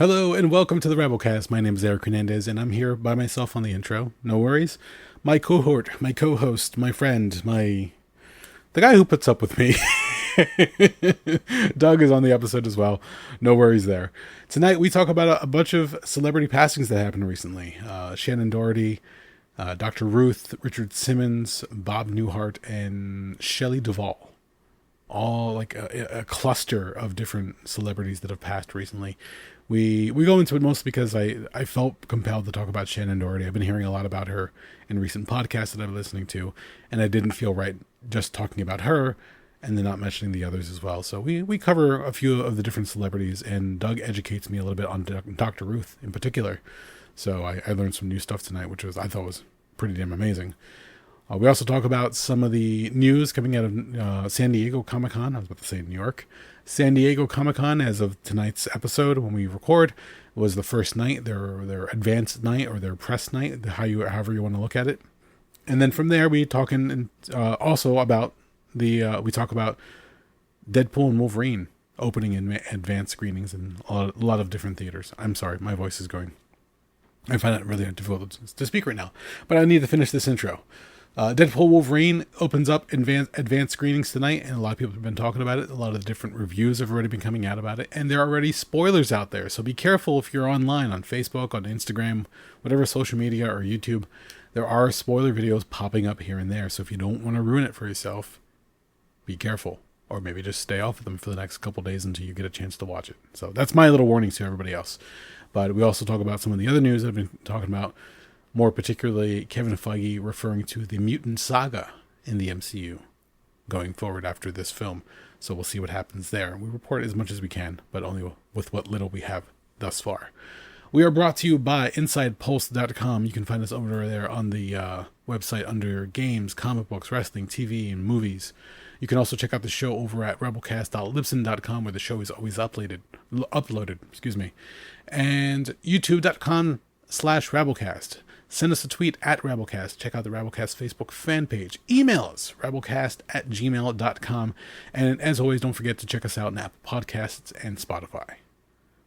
Hello and welcome to the Rabblecast. My name is Eric Hernandez and I'm here by myself on the intro. No worries. My cohort, my co-host, my friend, the guy who puts up with me. Doug is on the episode as well. No worries there. Tonight we talk about a bunch of celebrity passings that happened recently. Shannon Doherty, Dr. Ruth, Richard Simmons, Bob Newhart, and Shelley Duvall. All like a cluster of different celebrities that have passed recently. We go into it mostly because I felt compelled to talk about Shannon Doherty. I've been hearing a lot about her in recent podcasts that I've been listening to, and I didn't feel right just talking about her and then not mentioning the others as well. So we cover a few of the different celebrities, and Doug educates me a little bit on Dr. Ruth in particular. So I learned some new stuff tonight, which I thought was pretty damn amazing. We also talk about some of the news coming out of San Diego Comic-Con. I was about to say New York. San Diego Comic-Con, as of tonight's episode, when we record, was the first night, their advanced night or their press night, however you want to look at it. And then from there, we talk also about we talk about Deadpool and Wolverine opening in advanced screenings in a lot of different theaters. I'm sorry, my voice is going. I find it really difficult to speak right now, but I need to finish this intro. Deadpool Wolverine opens up advanced screenings tonight, and a lot of people have been talking about it. A lot of the different reviews have already been coming out about it, and there are already spoilers out there. So be careful if you're online on Facebook, on Instagram, whatever social media or YouTube. There are spoiler videos popping up here and there. So if you don't want to ruin it for yourself, be careful, or maybe just stay off of them for the next couple days until you get a chance to watch it. So that's my little warning to everybody else. But we also talk about some of the other news that I've been talking about. More particularly, Kevin Feige referring to the Mutant Saga in the MCU going forward after this film. So we'll see what happens there. We report as much as we can, but only with what little we have thus far. We are brought to you by InsidePulse.com. You can find us over there on the website under games, comic books, wrestling, TV, and movies. You can also check out the show over at Rabblecast.libsyn.com, where the show is always uploaded. And YouTube.com/Rabblecast. Send us a tweet at Rabblecast. Check out the Rabblecast Facebook fan page. Email us, rabblecast@gmail.com. And as always, don't forget to check us out on Apple Podcasts and Spotify.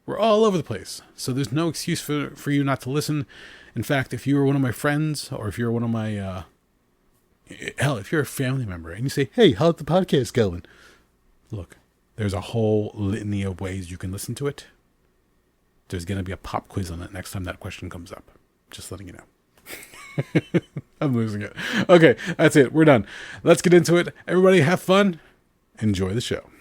We're all over the place, so there's no excuse for you not to listen. In fact, if you were one of my friends, or if you're one of my, if you're a family member, and you say, hey, how's the podcast going? Look, there's a whole litany of ways you can listen to it. There's going to be a pop quiz on it next time that question comes up. Just letting you know. I'm losing it. Okay, that's it. We're done. Let's get into it. Everybody have fun. Enjoy the show.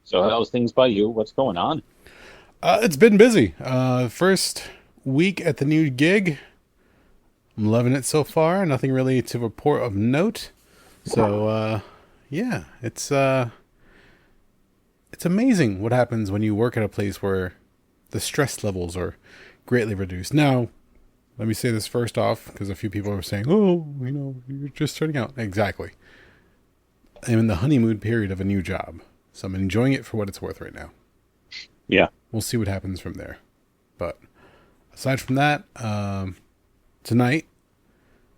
So how's things by you? What's going on? It's been busy. First week at the new gig. I'm loving it so far. Nothing really to report of note. So, yeah, it's amazing what happens when you work at a place where the stress levels are greatly reduced. Now, let me say this first off, because a few people are saying, oh, you're just starting out. Exactly. I'm in the honeymoon period of a new job. So I'm enjoying it for what it's worth right now. Yeah. We'll see what happens from there. But aside from that, tonight,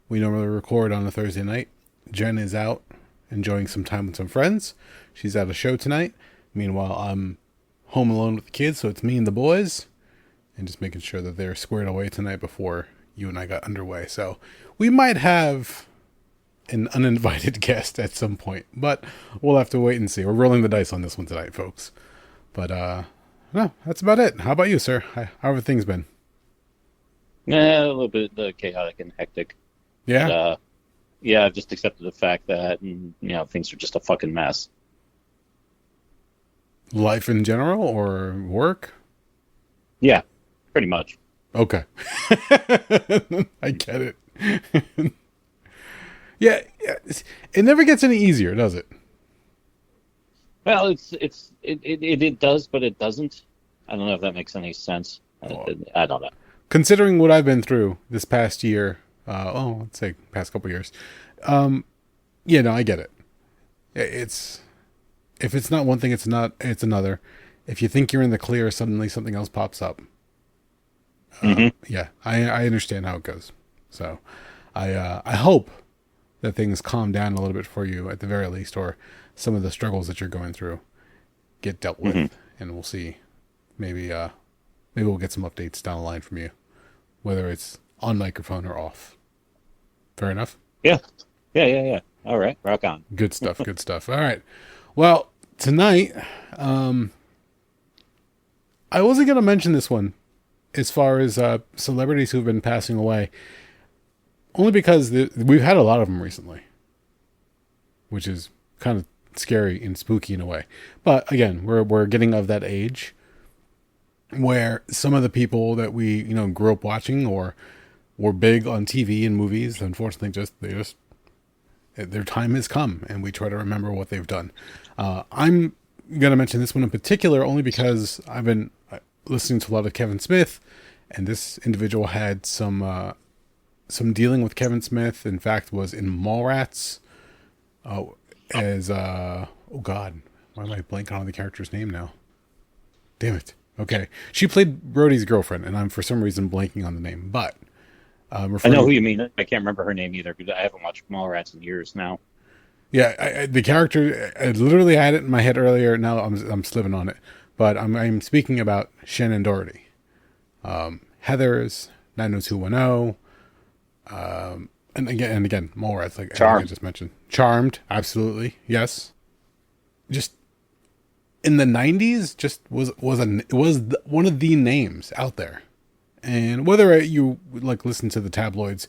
we normally record on a Thursday night. Jen is out enjoying some time with some friends. She's at a show tonight. Meanwhile, I'm home alone with the kids, so it's me and the boys. And just making sure that they're squared away tonight before you and I got underway. So we might have an uninvited guest at some point, but we'll have to wait and see. We're rolling the dice on this one tonight, folks. But no, that's about it. How about you, sir? How have things been? Yeah, a little bit chaotic and hectic. Yeah. But, yeah, I've just accepted the fact that things are just a fucking mess. Life in general or work? Yeah, pretty much. Okay. I get it. Yeah, it never gets any easier, does it? Well, it does, but it doesn't. I don't know if that makes any sense. Well, I don't know. considering what I've been through this past year, let's say past couple years, yeah, no, I get it. It's if it's not one thing, it's another. If you think you're in the clear, suddenly something else pops up. Yeah, I understand how it goes. So, I hope that things calm down a little bit for you at the very least, or some of the struggles that you're going through get dealt with, and we'll see. Maybe we'll get some updates down the line from you, whether it's on microphone or off. Fair enough? Yeah. Yeah. All right. Rock on. Good stuff. Good stuff. All right. Well, tonight, I wasn't going to mention this one as far as celebrities who've been passing away, only because we've had a lot of them recently, which is kind of scary and spooky in a way. But again, we're getting of that age where some of the people that we grew up watching or were big on TV and movies, unfortunately, their time has come, and we try to remember what they've done. I'm going to mention this one in particular only because I've been listening to a lot of Kevin Smith, and this individual had some dealing with Kevin Smith. In fact, was in Mallrats as oh God, why am I blanking on the character's name now? Damn it. Okay, she played Brody's girlfriend, and I'm for some reason blanking on the name, but I know who you mean. I can't remember her name either because I haven't watched Mallrats in years now. Yeah, the character, I literally had it in my head earlier. Now I'm slipping on it, but I'm speaking about Shannon Doherty, Heathers, 90210, and again, Mallrats, like I just mentioned, Charmed, absolutely, yes. Just in the 90s, just was one of the names out there. And whether you like listen to the tabloids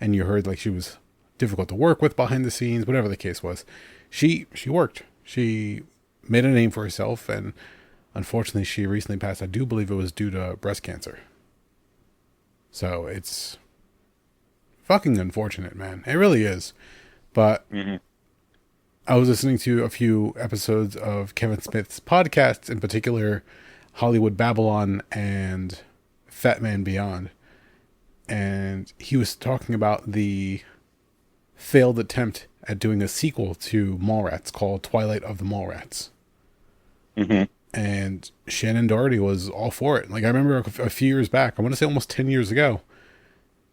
and you heard like she was difficult to work with behind the scenes, whatever the case was, she worked. She made a name for herself, and unfortunately she recently passed. I do believe it was due to breast cancer. So it's fucking unfortunate, man. It really is. But I was listening to a few episodes of Kevin Smith's podcasts, in particular Hollywood Babylon and Fat Man Beyond, and he was talking about the failed attempt at doing a sequel to Mallrats called Twilight of the Mallrats. And Shannon Doherty was all for it. Like, I remember a few years back, I want to say almost 10 years ago,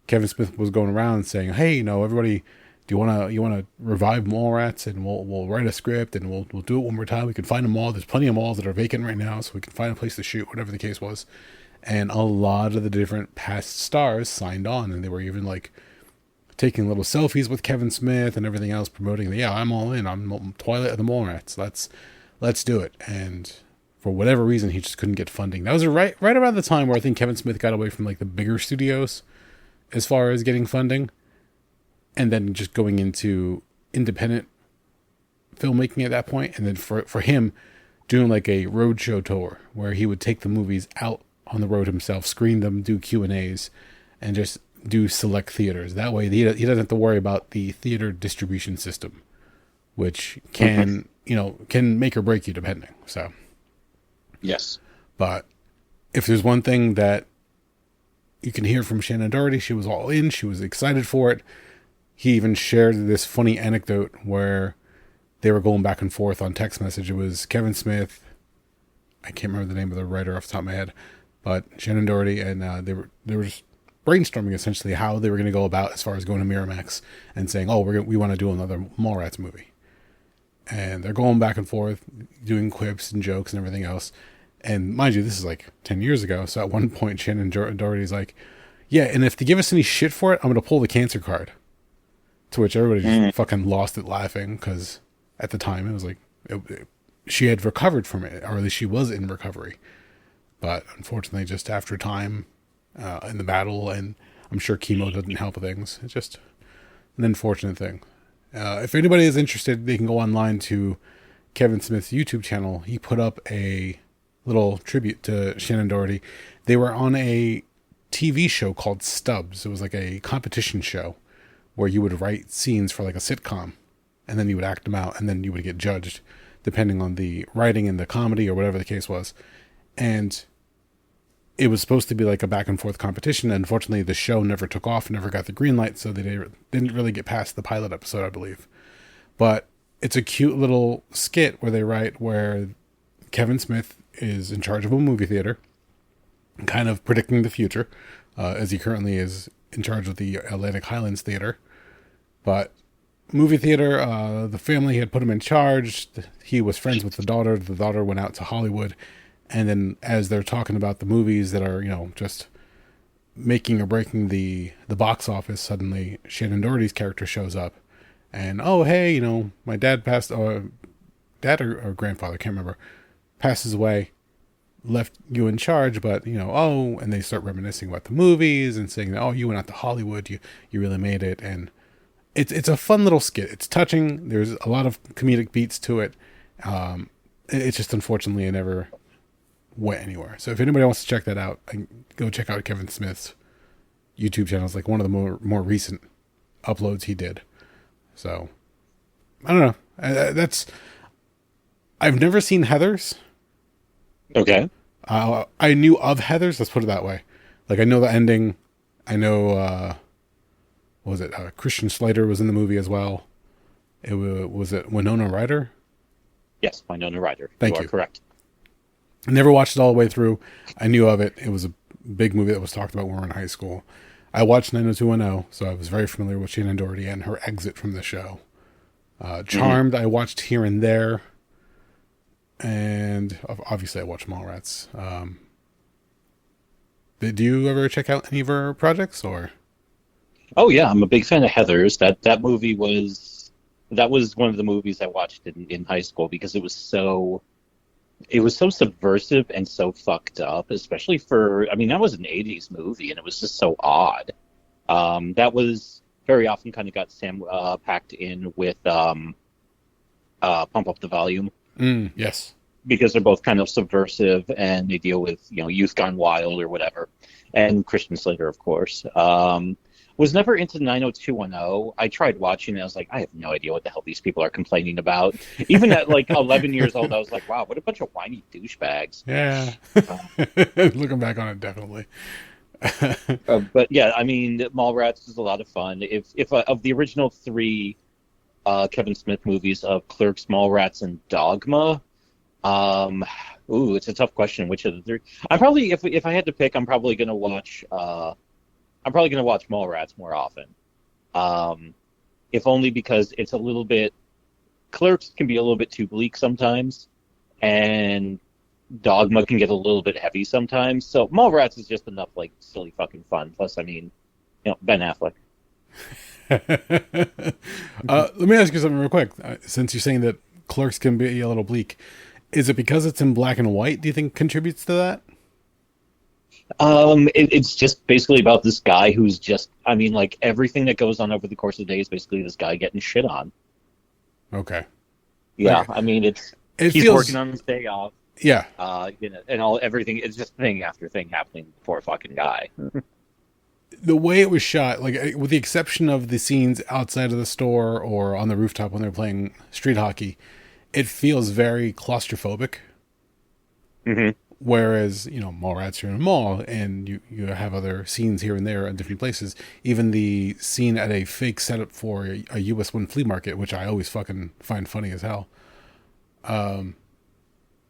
Kevin Smith was going around saying, hey, everybody, do you want to revive Mallrats, and we'll write a script, and we'll do it one more time. We can find a mall. There's plenty of malls that are vacant right now, so we can find a place to shoot, whatever the case was. And a lot of the different past stars signed on, and they were even like taking little selfies with Kevin Smith and everything else, promoting yeah, I'm all in. I'm Twilight of the Mallrats. Let's do it. And for whatever reason, he just couldn't get funding. That was right around the time where I think Kevin Smith got away from like the bigger studios as far as getting funding, and then just going into independent filmmaking at that point. And then for him doing like a roadshow tour where he would take the movies out on the road himself, screen them, do Q&As, and just do select theaters. That way he doesn't have to worry about the theater distribution system, which can make or break you depending. So yes, but if there's one thing that you can hear from Shannon Doherty, she was all in, she was excited for it. He even shared this funny anecdote where they were going back and forth on text message. It was Kevin Smith, I can't remember the name of the writer off the top of my head, but Shannon Doherty, and they were just brainstorming essentially how they were going to go about as far as going to Miramax and saying, oh, we want to do another Mallrats movie. And they're going back and forth, doing quips and jokes and everything else. And mind you, this is like 10 years ago. So at one point, Shannon Doherty's like, yeah, and if they give us any shit for it, I'm going to pull the cancer card. To which everybody just fucking lost it laughing, because at the time it was like she had recovered from it, or at least she was in recovery. But unfortunately, just after time in the battle, and I'm sure chemo doesn't help things. It's just an unfortunate thing. If anybody is interested, they can go online to Kevin Smith's YouTube channel. He put up a little tribute to Shannon Doherty. They were on a TV show called Stubbs. It was like a competition show where you would write scenes for like a sitcom, and then you would act them out, and then you would get judged depending on the writing and the comedy or whatever the case was. And it was supposed to be like a back and forth competition. Unfortunately, the show never took off, never got the green light, so they didn't really get past the pilot episode, I believe. But it's a cute little skit where they write where Kevin Smith is in charge of a movie theater, kind of predicting the future, as he currently is in charge of the Atlantic Highlands Theater. But movie theater, the family had put him in charge. He was friends with the daughter. The daughter went out to Hollywood. And then as they're talking about the movies that are, just making or breaking the box office, suddenly Shannon Doherty's character shows up. And, oh, hey, my dad passed, dad or grandfather, can't remember, passes away, left you in charge, but, and they start reminiscing about the movies and saying, oh, you went out to Hollywood, you really made it. And it's a fun little skit. It's touching. There's a lot of comedic beats to it. It's just, unfortunately, it never went anywhere. So if anybody wants to check that out, go check out Kevin Smith's YouTube channel. It's like one of the more recent uploads he did. So I don't know. I've never seen Heathers. Okay. I knew of Heathers. Let's put it that way. Like, I know the ending. I know. What was it? Christian Slater was in the movie as well. Was it Winona Ryder? Yes, Winona Ryder. Thank you. You. Are correct. I never watched it all the way through. I knew of it. It was a big movie that was talked about when we were in high school. I watched 90210, so I was very familiar with Shannon Doherty and her exit from the show. Charmed, I watched here and there. And obviously I watched Mallrats. Did you ever check out any of her projects, or? Oh yeah, I'm a big fan of Heathers. That movie was one of the movies I watched in high school because it was so subversive and so fucked up, especially that was an 80s movie and it was just so odd. That was very often kind of got packed in with Pump Up the Volume. Yes. Because they're both kind of subversive and they deal with, youth gone wild or whatever. And Christian Slater, of course. Was never into 90210. I tried watching it. I was like, I have no idea what the hell these people are complaining about. Even at like 11 years old, I was like, wow, what a bunch of whiny douchebags. Yeah. Looking back on it, definitely. But yeah, Mallrats is a lot of fun. If of the original three Kevin Smith movies of Clerks, Mallrats, and Dogma, it's a tough question. Which of the three? I'm probably, if I had to pick, I'm probably gonna watch Mallrats more often. If only because it's a little bit, Clerks can be a little bit too bleak sometimes, and Dogma can get a little bit heavy sometimes. So Mallrats is just enough like silly fucking fun. Plus, Ben Affleck. Let me ask you something real quick. Since you're saying that Clerks can be a little bleak, is it because it's in black and white, do you think contributes to that? It's just basically about this guy who's just, everything that goes on over the course of the day is basically this guy getting shit on. Okay. Yeah, okay. He's working on his day off. Yeah. And everything, it's just thing after thing happening to the poor fucking guy. The way it was shot, like, with the exception of the scenes outside of the store or on the rooftop when they're playing street hockey, it feels very claustrophobic. Mm-hmm. Whereas, Mallrats are in a mall and you have other scenes here and there in different places. Even the scene at a fake setup for a US 1 flea market, which I always fucking find funny as hell.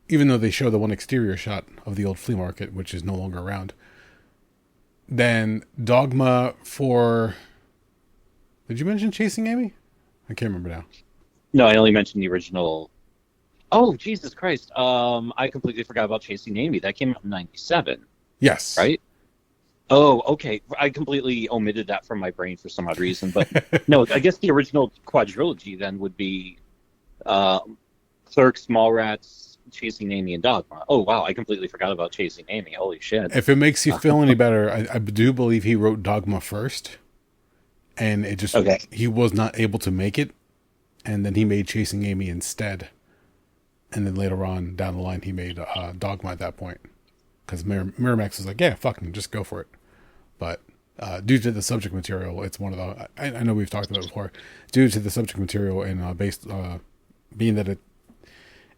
Even though they show the one exterior shot of the old flea market, which is no longer around. Then Dogma for... Did you mention Chasing Amy? I can't remember now. No, I only mentioned the original... Oh, Jesus Christ. I completely forgot about Chasing Amy. That came out in 97. Yes. Right? Oh, okay. I completely omitted that from my brain for some odd reason. But no, I guess the original quadrilogy then would be Clerks, Mallrats, Chasing Amy, and Dogma. Oh, wow. I completely forgot about Chasing Amy. Holy shit. If it makes you feel any better, I do believe he wrote Dogma first. And it just... Okay. He was not able to make it. And then he made Chasing Amy instead. And then later on, down the line, he made Dogma at that point. Because Miramax was like, yeah, fucking just go for it. But due to the subject material, it's one of the... I know we've talked about it before. Due to the subject material and being that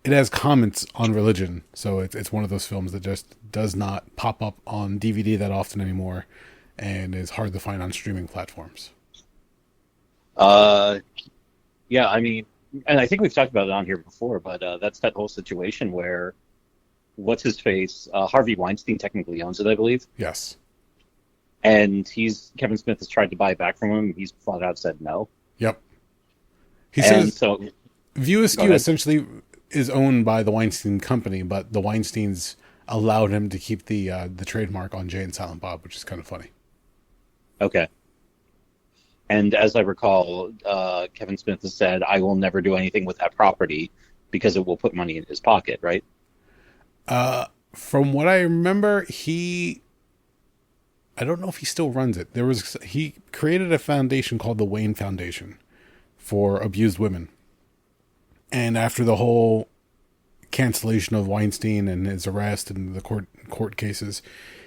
it has comments on religion, so it's one of those films that just does not pop up on DVD that often anymore, and is hard to find on streaming platforms. Uh, yeah, I mean, and I think we've talked about it on here before, but that's that whole situation where what's his face? Harvey Weinstein technically owns it, I believe, Yes. and Kevin Smith has tried to buy it back from him. He's flat out said no, Yep. He and says so View go Askew ahead. essentially is owned by the Weinstein Company, but the Weinsteins allowed him to keep the trademark on Jay and Silent Bob, which is kind of funny. Okay. And as I recall, Kevin Smith has said, "I will never do anything with that property because it will put money in his pocket." Right? From what I remember, I don't know if he still runs it. He created a foundation called the Wayne Foundation for abused women. And after the whole cancellation of Weinstein and his arrest and the court cases,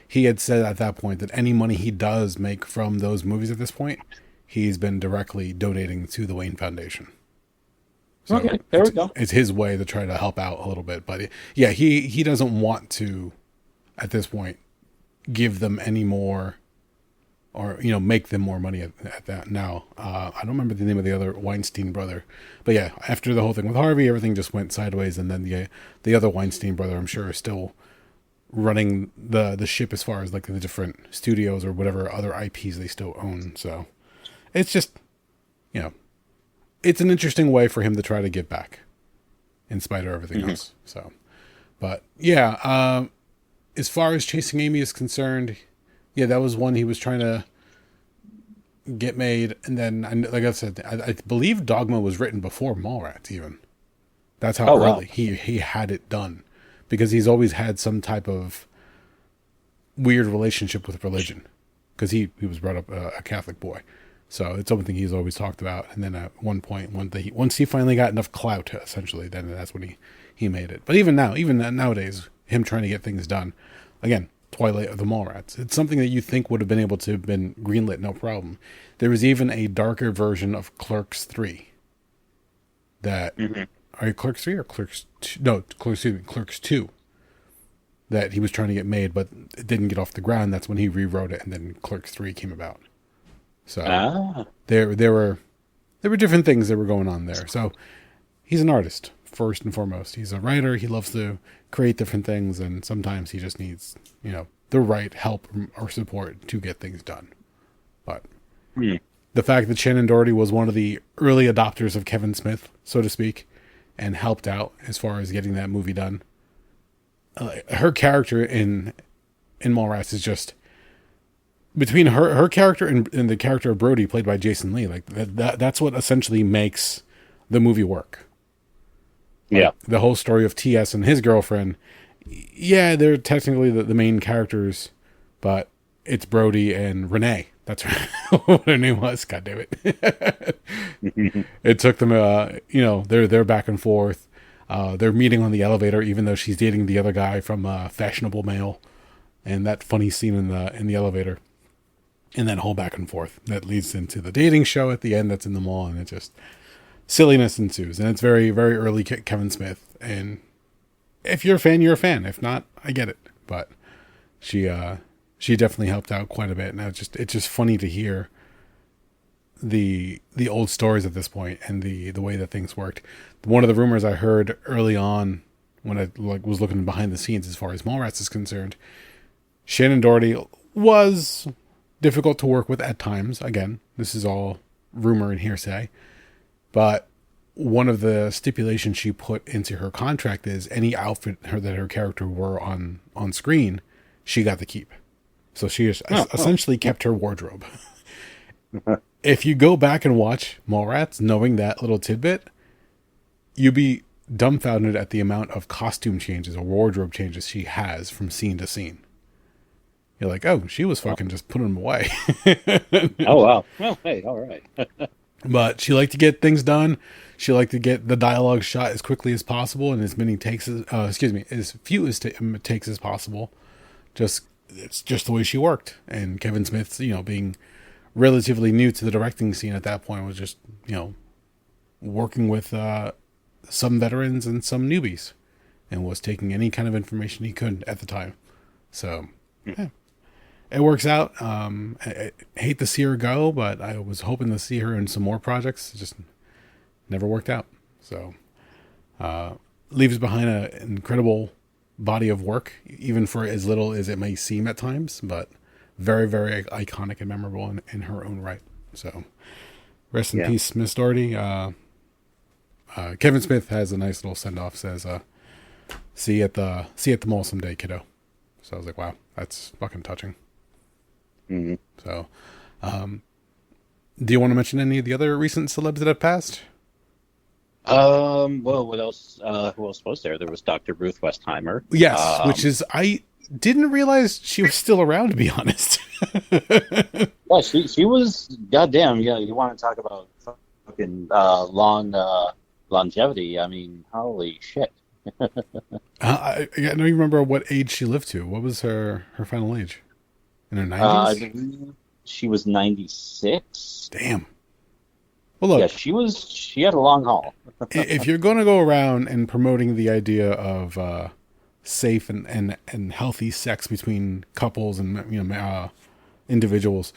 he had said at that point that any money he does make from those movies at this point, he's been directly donating to the Wayne Foundation. So Okay, there we go. it's his way to try to help out a little bit. But yeah, he doesn't want to, at this point, give them any more, or make them more money at that now. I don't remember the name of the other Weinstein brother, but yeah, after the whole thing with Harvey, everything just went sideways, and then the other Weinstein brother, I'm sure, is still running the ship as far as like the different studios or whatever other IPs they still own. So it's just, it's an interesting way for him to try to get back in spite of everything else. So, but yeah, as far as Chasing Amy is concerned, yeah, that was one he was trying to get made. And then, like I said, I believe Dogma was written before Mallrats even. That's how Oh wow. early he had it done, because he's always had some type of weird relationship with religion, because he was brought up a Catholic boy. So it's something he's always talked about. And then at one point, once he finally got enough clout, essentially, then that's when he made it. But even nowadays, him trying to get things done, again, Twilight of the Mallrats, it's something that you think would have been able to have been greenlit, no problem. There was even a darker version of Clerks 3 that, are you Clerks 3 or Clerks 2? No, Clerks 2, that he was trying to get made, but it didn't get off the ground. That's when he rewrote it, and then Clerks 3 came about. So Ah. there were different things that were going on there. So he's an artist first and foremost. He's a writer. He loves to create different things, and sometimes he just needs the right help or support to get things done. But the fact that Shannon Doherty was one of the early adopters of Kevin Smith, so to speak, and helped out as far as getting that movie done, her character in Mallrats is just, between her character and the character of Brody, played by Jason Lee, like that's what essentially makes the movie work. Yeah. The whole story of TS and his girlfriend, yeah, they're technically the main characters, but it's Brody and Renee. That's what her name was. God damn it! It took them, they're back and forth. They're meeting on the elevator, even though she's dating the other guy from Fashionable Male, and that funny scene in the elevator. And that whole back and forth that leads into the dating show at the end that's in the mall, and it just, silliness ensues. And it's very, very early Kevin Smith. And if you're a fan, you're a fan. If not, I get it. But she definitely helped out quite a bit. And it's just funny to hear the old stories at this point and the way that things worked. One of the rumors I heard early on when I was looking behind the scenes as far as Mallrats is concerned, Shannon Doherty was difficult to work with at times. Again, this is all rumor and hearsay, but one of the stipulations she put into her contract is any outfit that her character wore on screen, she got to keep. So she essentially kept her wardrobe. If you go back and watch Mallrats, knowing that little tidbit, you'd be dumbfounded at the amount of costume changes or wardrobe changes she has from scene to scene. You're like, oh, she was fucking just putting them away. Oh wow. Well, hey, all right. But she liked to get things done. She liked to get the dialogue shot as quickly as possible and as many takes as few takes as possible. It's just the way she worked. And Kevin Smith, being relatively new to the directing scene at that point, was just, working with some veterans and some newbies, and was taking any kind of information he could at the time. So, yeah, it works out. I hate to see her go, but I was hoping to see her in some more projects. It just never worked out. So, leaves behind an incredible body of work, even for as little as it may seem at times, but very, very iconic and memorable in her own right. So, rest in peace, Miss Doherty. Kevin Smith has a nice little send off. Says, "See you at the mall someday, kiddo." So I was like, "Wow, that's fucking touching." Mm-hmm. So, do you want to mention any of the other recent celebs that have passed? Well, what else? Who else was there? There was Dr. Ruth Westheimer. Yes, which is I didn't realize she was still around, to be honest. Yeah, she was goddamn. Yeah, you want to talk about fucking long longevity? I mean, holy shit. I don't even remember what age she lived to. What was her final age? In her I 90s? believe she was 96. Damn. Well, look, Yeah, she had a long haul. if you're going to go around and promoting the idea of safe and healthy sex between couples and individuals,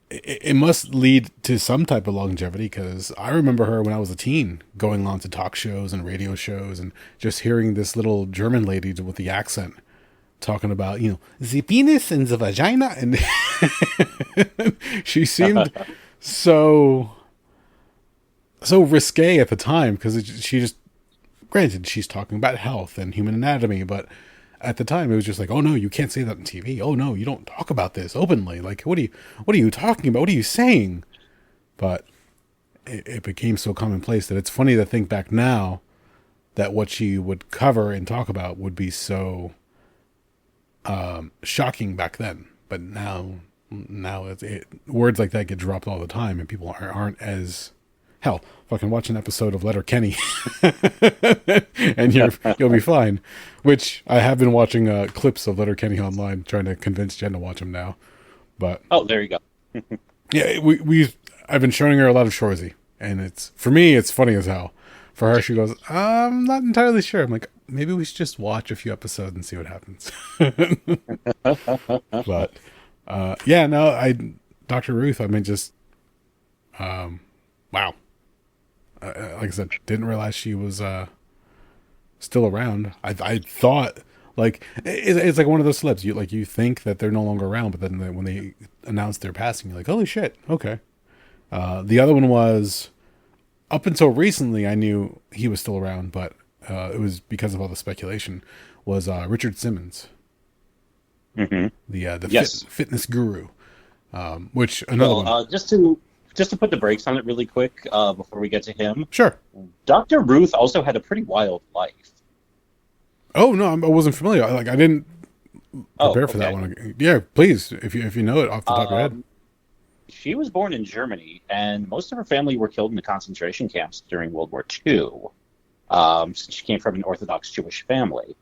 it must lead to some type of longevity, because I remember her when I was a teen going on to talk shows and radio shows and just hearing this little German lady with the accent talking about, the penis and the vagina. And she seemed so risque at the time, because she just, granted, she's talking about health and human anatomy, but at the time it was just like, oh no, you can't say that on TV. Oh no, you don't talk about this openly. Like, what are you talking about? What are you saying? But it became so commonplace that it's funny to think back now that what she would cover and talk about would be so shocking back then. But now words like that get dropped all the time, and people aren't as, hell, fucking watch an episode of Letterkenny and you'll be fine. Which I have been watching clips of Letterkenny online, trying to convince Jen to watch them now. But There you go. yeah, I've been showing her a lot of Shorzy, and for me it's funny as hell. For her, she goes, I'm not entirely sure. I'm like, maybe we should just watch a few episodes and see what happens. But Dr. Ruth, I mean, just wow. Like I said, didn't realize she was still around. I thought, like, it's like one of those celebs. You think that they're no longer around, but then when they announce their passing, you're like, holy shit, okay. The other one was, up until recently, I knew he was still around, but it was because of all the speculation, was Richard Simmons. Mm-hmm. The Yes. fitness guru, which another one. Just to put the brakes on it really quick before we get to him. Sure. Dr. Ruth also had a pretty wild life. Oh no, I wasn't familiar. Like, I didn't prepare for that one. Yeah, please, if you know it off the top of your head. She was born in Germany, and most of her family were killed in the concentration camps during World War II. Since she came from an Orthodox Jewish family,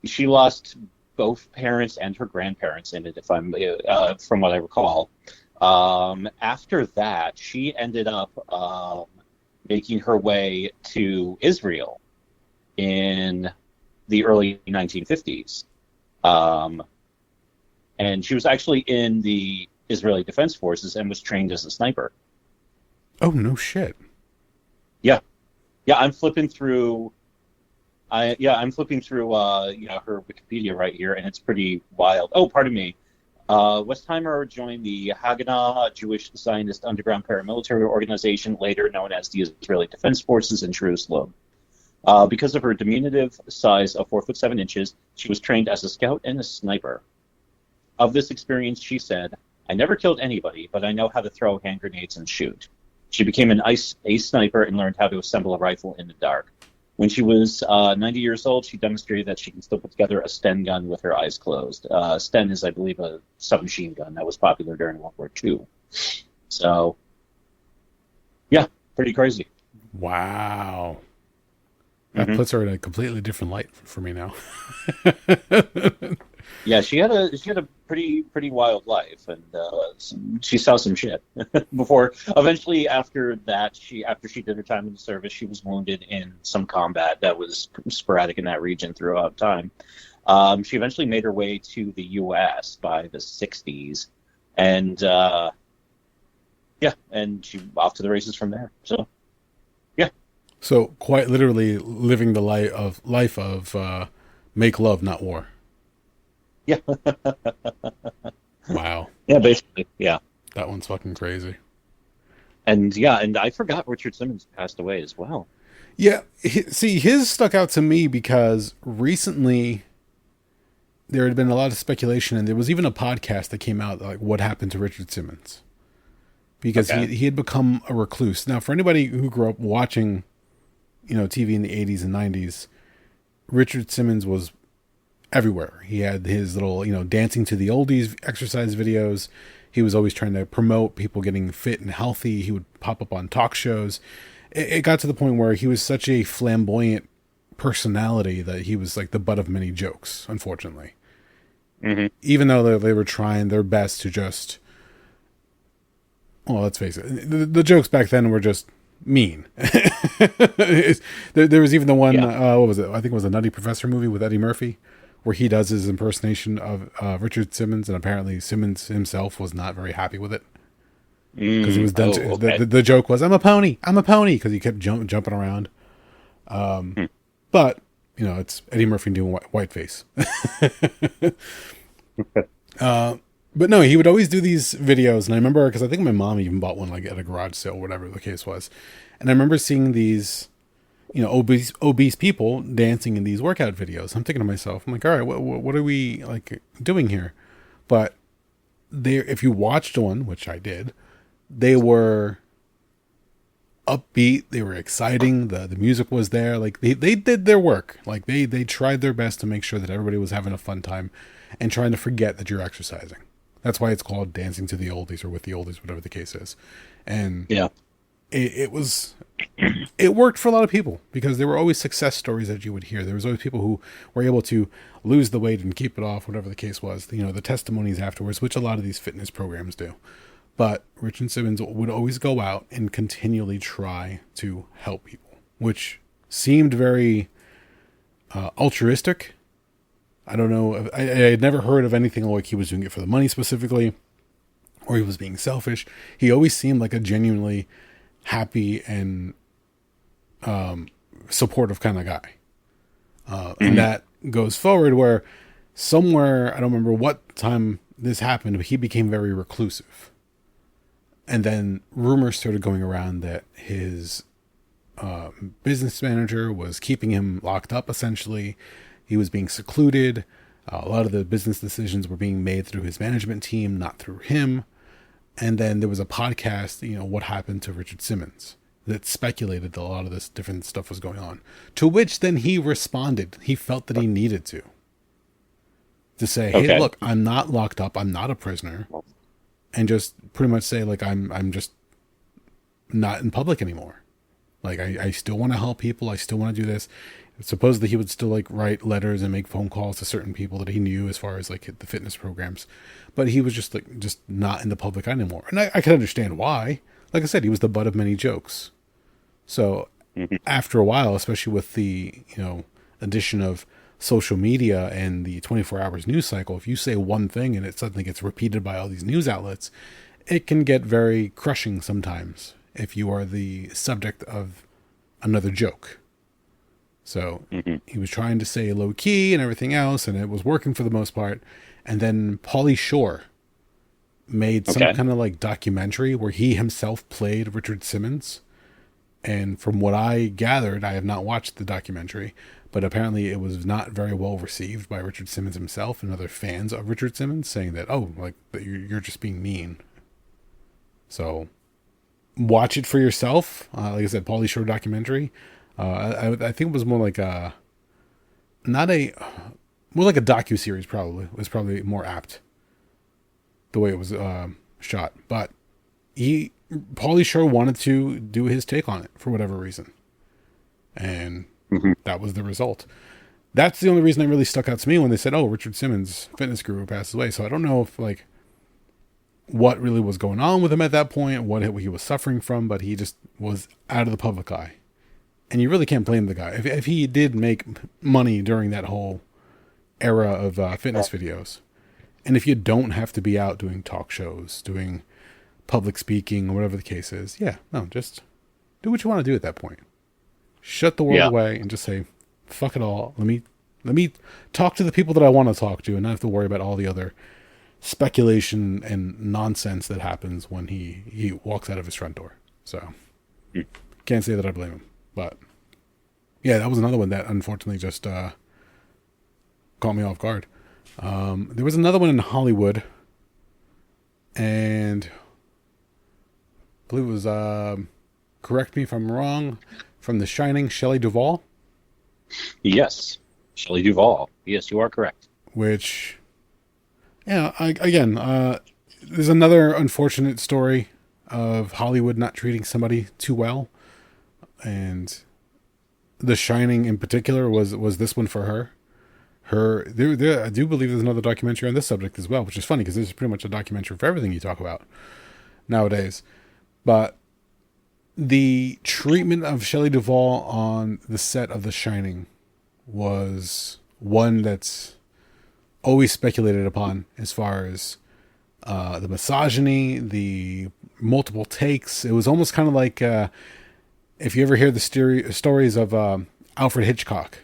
she lost both parents and her grandparents in it, if I'm from what I recall. After that, she ended up making her way to Israel in the early 1950s. And she was actually in the Israeli Defense Forces and was trained as a sniper. Oh, no shit. Yeah. Yeah, I'm flipping through her Wikipedia right here, and it's pretty wild. Oh, pardon me. Westheimer joined the Haganah, a Jewish Zionist underground paramilitary organization, later known as the Israeli Defense Forces in Jerusalem. Because of her diminutive size of 4'7", she was trained as a scout and a sniper. Of this experience, she said, I never killed anybody, but I know how to throw hand grenades and shoot. She became an ace sniper and learned how to assemble a rifle in the dark. When she was 90 years old, she demonstrated that she can still put together a Sten gun with her eyes closed. Sten is, I believe, a submachine gun that was popular during World War II. So, yeah, pretty crazy. Wow. That puts her in a completely different light for me now. Yeah, she had a pretty wild life, and she saw some shit before. Eventually, after she did her time in the service, she was wounded in some combat that was sporadic in that region throughout time. She eventually made her way to the U.S. by the '60s, and yeah, and she off to the races from there. So yeah, So quite literally living the life of make love, not war. yeah, Wow, yeah, basically, yeah. that one's fucking crazy. And yeah, and I forgot Richard Simmons passed away as well. Yeah, see, his stuck out to me because recently there had been a lot of speculation, and there was even a podcast that came out like what happened to Richard Simmons because Okay. he had become a recluse. Now, for anybody who grew up watching, TV in the '80s and '90s, Richard Simmons was everywhere. He had his little, dancing to the oldies exercise videos. He was always trying to promote people getting fit and healthy. He would pop up on talk shows. It got to the point where he was such a flamboyant personality that he was like the butt of many jokes, unfortunately. Hmm. Even though they were trying their best to just, well, let's face it, the jokes back then were just mean. There was even the one, Yeah. what was it? I think it was a Nutty Professor movie with Eddie Murphy, where he does his impersonation of Richard Simmons, and apparently Simmons himself was not very happy with it because he was done. Oh, okay. The joke was, I'm a pony, because he kept jumping around. Hmm. But it's Eddie Murphy doing whiteface. But no, he would always do these videos, and I remember because I think my mom even bought one like at a garage sale, whatever the case was, and I remember seeing these, obese people dancing in these workout videos. I'm thinking to myself, I'm like, all right, what are we like doing here? But if you watched one, which I did, they were upbeat, they were exciting, the music was there, like they did their work, like they tried their best to make sure that everybody was having a fun time and trying to forget that you're exercising. That's why it's called dancing to the oldies or with the oldies, whatever the case is. And Yeah. it worked for a lot of people because there were always success stories that you would hear. There was always people who were able to lose the weight and keep it off, whatever the case was. The testimonies afterwards, which a lot of these fitness programs do. But Richard Simmons would always go out and continually try to help people, which seemed very altruistic. I don't know. I had never heard of anything like he was doing it for the money specifically, or he was being selfish. He always seemed like a genuinely happy and supportive kind of guy. And that goes forward where somewhere, I don't remember what time this happened, but he became very reclusive. And then rumors started going around that his business manager was keeping him locked up, essentially. He was being secluded. A lot of the business decisions were being made through his management team, not through him. And then there was a podcast, what happened to Richard Simmons, that speculated that a lot of this different stuff was going on. To which then he responded. He felt that he needed to say, hey, Okay. look, I'm not locked up. I'm not a prisoner. And just pretty much say, like, I'm just not in public anymore. Like, I still want to help people. I still want to do this. Supposedly he would still like write letters and make phone calls to certain people that he knew as far as like the fitness programs, but he was just not in the public eye anymore. And I can understand why. Like I said, he was the butt of many jokes. So Hmm. after a while, especially with the addition of social media and the 24 hours news cycle, if you say one thing and it suddenly gets repeated by all these news outlets, it can get very crushing sometimes if you are the subject of another joke. So Hmm. he was trying to stay low key and everything else, and it was working for the most part. And then Pauly Shore made some Okay. kind of like documentary where he himself played Richard Simmons. And from what I gathered, I have not watched the documentary, but apparently it was not very well received by Richard Simmons himself and other fans of Richard Simmons, saying that, oh, like that you're just being mean. So watch it for yourself. Like I said, Pauly Shore documentary. I think it was more like not a more like a docu-series. Probably was probably more apt the way it was shot. But Pauly Shore wanted to do his take on it for whatever reason, and Hmm. that was the result. That's the only reason that really stuck out to me when they said, "Oh, Richard Simmons, fitness guru, passed away." So I don't know if like what really was going on with him at that point, what he was suffering from, but he just was out of the public eye. And you really can't blame the guy. If he did make money during that whole era of fitness videos, and if you don't have to be out doing talk shows, doing public speaking, or whatever the case is, yeah, no, just do what you want to do at that point. Shut the world away and just say, fuck it all. Let me talk to the people that I want to talk to and not have to worry about all the other speculation and nonsense that happens when he walks out of his front door. So can't say that I blame him. But yeah, that was another one that unfortunately just caught me off guard. There was another one in Hollywood, and I believe it was, correct me if I'm wrong, from The Shining, Shelley Duvall. Yes, Shelley Duvall. Yes, you are correct. Which, yeah, there's another unfortunate story of Hollywood not treating somebody too well, and The Shining in particular was this one for her. I do believe there's another documentary on this subject as well, which is funny because this is pretty much a documentary for everything you talk about nowadays. But the treatment of Shelley Duvall on the set of The Shining was one that's always speculated upon as far as the misogyny, the multiple takes. It was almost kind of like if you ever hear the stories of Alfred Hitchcock,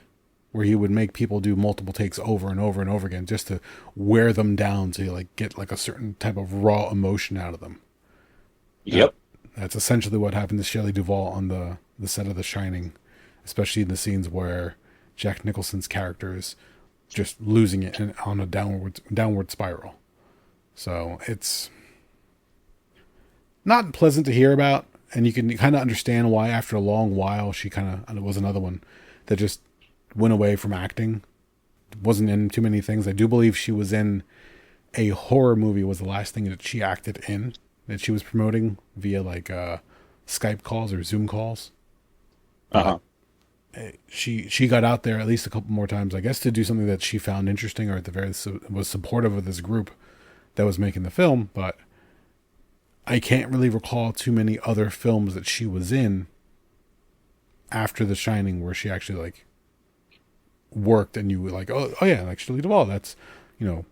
where he would make people do multiple takes over and over and over again just to wear them down to like get like a certain type of raw emotion out of them. Yep. That's essentially what happened to Shelley Duvall on the set of The Shining, especially in the scenes where Jack Nicholson's character is just losing it and on a downward spiral. So it's not pleasant to hear about, and you can kind of understand why after a long while she kind of was another one that just went away from acting. Wasn't in too many things. I do believe she was in a horror movie was the last thing that she acted in, that she was promoting via like Skype calls or Zoom calls. She got out there at least a couple more times, I guess, to do something that she found interesting, or at the very was supportive of this group that was making the film. But I can't really recall too many other films that she was in after The Shining where she actually like worked and you were like, oh yeah, like Shelley Duvall. That's, you know,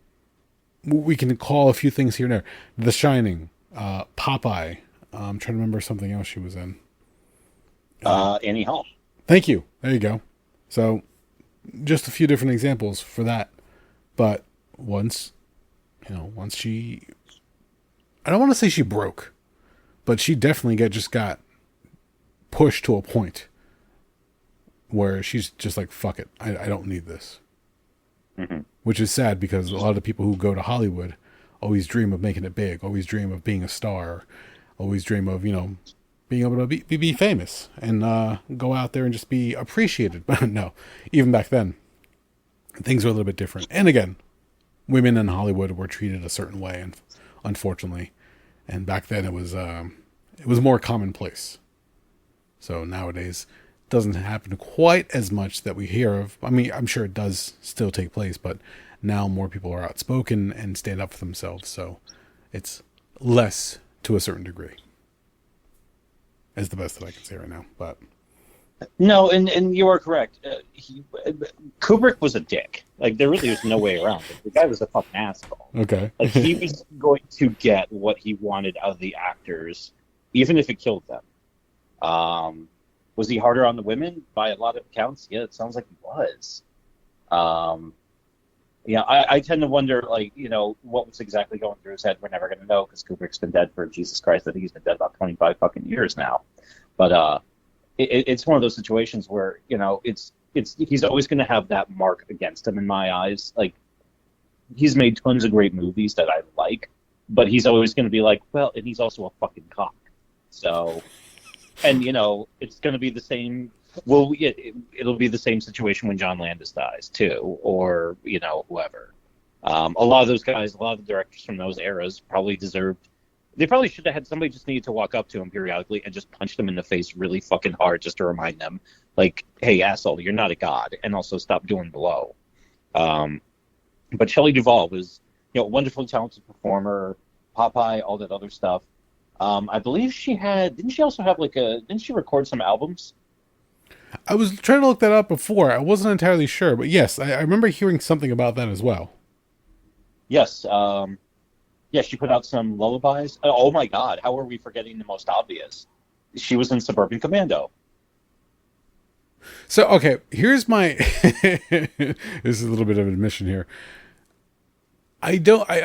we can call a few things here and there. The Shining, Popeye. I'm trying to remember something else she was in. Annie Hall. Thank you. There you go. So just a few different examples for that. But once she, I don't want to say she broke, but she definitely got pushed to a point where she's just like, fuck it. I don't need this. Mm-hmm. Which is sad because a lot of the people who go to Hollywood always dream of making it big, always dream of being a star, always dream of, being able to be famous and go out there and just be appreciated. But no, even back then, things were a little bit different. And again, women in Hollywood were treated a certain way, and unfortunately, and back then it was more commonplace. So nowadays, it doesn't happen quite as much that we hear of. I mean, I'm sure it does still take place, but now more people are outspoken and stand up for themselves. So it's less to a certain degree. Is the best that I can say right now, but no, and you are correct. Kubrick was a dick. Like there really was no way around it. The guy was a fucking asshole. Okay, like he was going to get what he wanted out of the actors, even if it killed them. Was he harder on the women by a lot of accounts? Yeah, it sounds like he was. I tend to wonder, what was exactly going through his head. We're never going to know because Kubrick's been dead for, Jesus Christ, I think he's been dead about 25 fucking years now. But it's one of those situations where, he's always going to have that mark against him in my eyes. Like, he's made tons of great movies that I like, but he's always going to be like, well, and he's also a fucking cock. So, and, it's going to be the same. Well, it'll be the same situation when John Landis dies, too, or, whoever. A lot of those guys, a lot of the directors from those eras they probably should have had somebody just needed to walk up to him periodically and just punch them in the face really fucking hard just to remind them like, hey, asshole, you're not a god, and also stop doing blow. Um, but Shelley Duvall was, a wonderfully talented performer, Popeye, all that other stuff. I believe didn't she also have didn't she record some albums? I was trying to look that up before. I wasn't entirely sure, but yes, I remember hearing something about that as well. Yes. Yeah, she put out some lullabies. Oh my God, how are we forgetting the most obvious? She was in Suburban Commando. So, okay, here's my. This is a little bit of admission here. I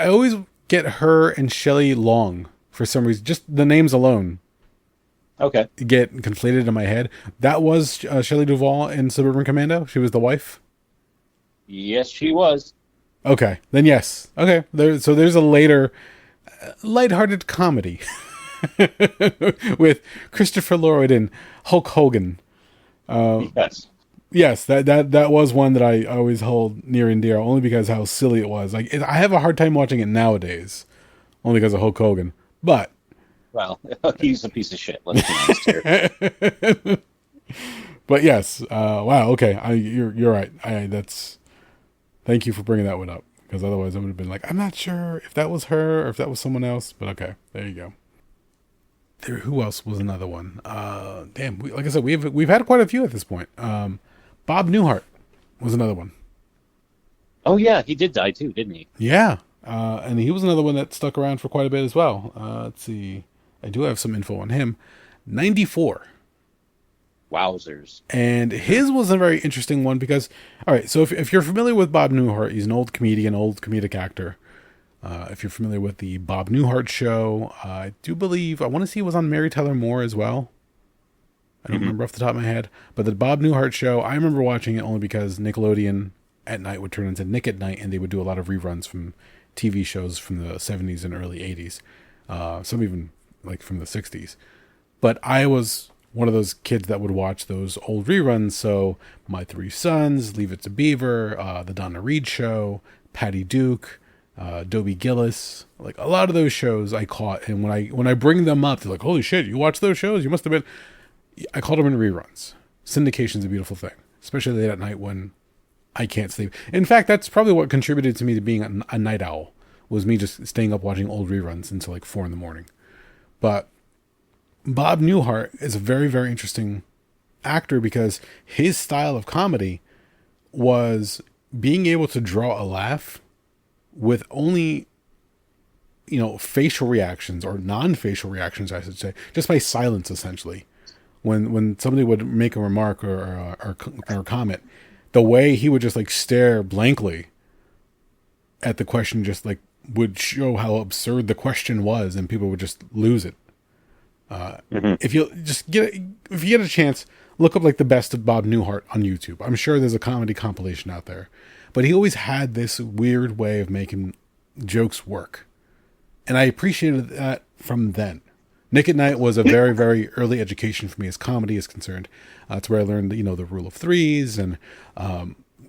always get her and Shelley Long for some reason. Just the names alone Okay. get conflated in my head. That was Shelley Duvall in Suburban Commando. She was the wife. Yes, she was. Okay, then yes. Okay, so there's a later lighthearted comedy with Christopher Lloyd and Hulk Hogan. Yes. Yes, that was one that I always hold near and dear, only because how silly it was. I have a hard time watching it nowadays, only because of Hulk Hogan. But Well, he's a piece of shit. Let's be honest here. but yes, wow. Okay, you're right. Thank you for bringing that one up, because otherwise I would have been like, I'm not sure if that was her or if that was someone else. But okay, there you go. Who else was another one? Damn, like I said, we've had quite a few at this point. Bob Newhart was another one. Oh yeah, he did die too, didn't he? Yeah, and he was another one that stuck around for quite a bit as well. Let's see, I do have some info on him. 94. Wowzers. And his was a very interesting one because, all right, so if you're familiar with Bob Newhart, he's an old comedian, old comedic actor. If you're familiar with the Bob Newhart show, I do believe, I want to say he was on Mary Tyler Moore as well. I don't remember off the top of my head. But the Bob Newhart show, I remember watching it only because Nickelodeon at night would turn into Nick at Night, and they would do a lot of reruns from TV shows from the 70s and early 80s. Some even like from the 60s. But I was one of those kids that would watch those old reruns. So My Three Sons, Leave It to Beaver, The Donna Reed Show, Patty Duke, Dobie Gillis, like a lot of those shows I caught. And when I bring them up, they're like, holy shit, you watch those shows? You must have been. I called them in reruns. Syndication's a beautiful thing, especially late at night when I can't sleep. In fact, that's probably what contributed to me to being a night owl, was me just staying up watching old reruns until like 4 a.m. But Bob Newhart is a very, very interesting actor because his style of comedy was being able to draw a laugh with only, facial reactions, or non-facial reactions, I should say, just by silence, essentially. When somebody would make a remark or comment, the way he would just like stare blankly at the question just like would show how absurd the question was, and people would just lose it. If you get a chance, look up like the best of Bob Newhart on YouTube. I'm sure there's a comedy compilation out there, but he always had this weird way of making jokes work, and I appreciated that from then. Nick at Night was a very, very early education for me as comedy is concerned. It's where I learned, the rule of threes and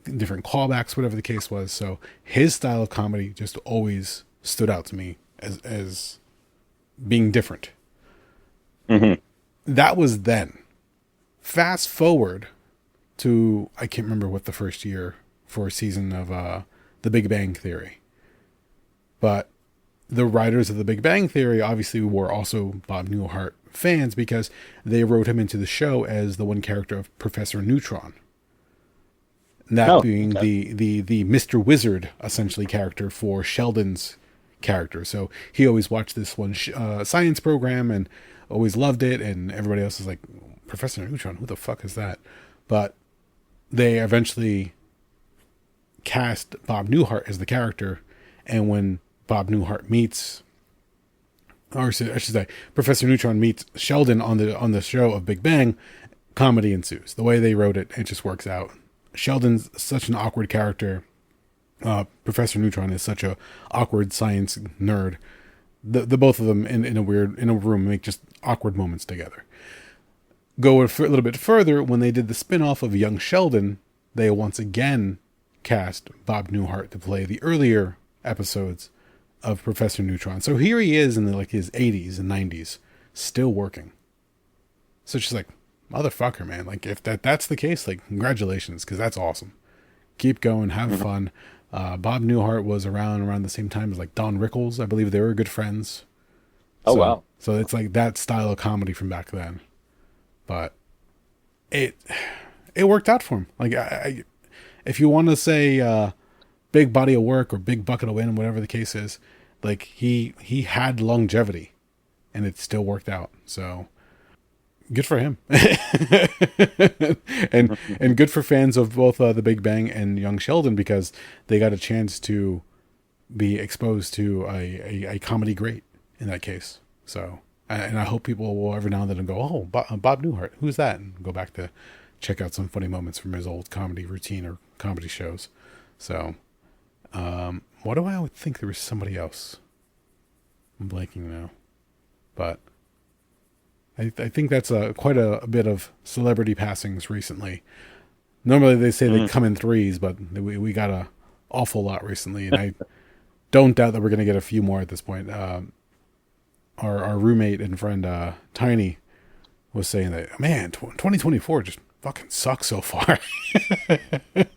different callbacks, whatever the case was. So his style of comedy just always stood out to me as being different. Mm-hmm. That was then. Fast forward to, I can't remember what the first year for a season of The Big Bang Theory. But the writers of The Big Bang Theory obviously were also Bob Newhart fans because they wrote him into the show as the one character of Professor Neutron. That being okay. the Mr. Wizard, essentially, character for Sheldon's character. So he always watched this one science program and always loved it, and everybody else is like, Professor Neutron, who the fuck is that? But they eventually cast Bob Newhart as the character, and when Bob Newhart meets, or I should say, Professor Neutron meets Sheldon on the show of Big Bang, comedy ensues. The way they wrote it, it just works out. Sheldon's such an awkward character. Professor Neutron is such a awkward science nerd. The both of them in a room make just awkward moments together. Go a little bit further, when they did the spin-off of Young Sheldon, they once again cast Bob Newhart to play the earlier episodes of Professor Neutron. So here he is in his 80s and 90s, still working. So it's just like, motherfucker, man. Like, if that's the case, like, congratulations, because that's awesome. Keep going, have fun. Bob Newhart was around the same time as like Don Rickles. I believe they were good friends. Oh, wow. So it's like that style of comedy from back then. But it worked out for him. Like, if you want to say big body of work or big bucket of win, whatever the case is, like he had longevity, and it still worked out. So good for him, and good for fans of both The Big Bang and Young Sheldon, because they got a chance to be exposed to a comedy great in that case. So, and I hope people will every now and then go, oh, Bob Newhart, who's that? And go back to check out some funny moments from his old comedy routine or comedy shows. So, what do I would think there was somebody else? I'm blanking now, but I think that's quite a bit of celebrity passings recently. Normally they say they come in threes, but we got a awful lot recently, and I don't doubt that we're going to get a few more at this point. Our roommate and friend Tiny was saying that, man, 2024 just fucking sucks so far.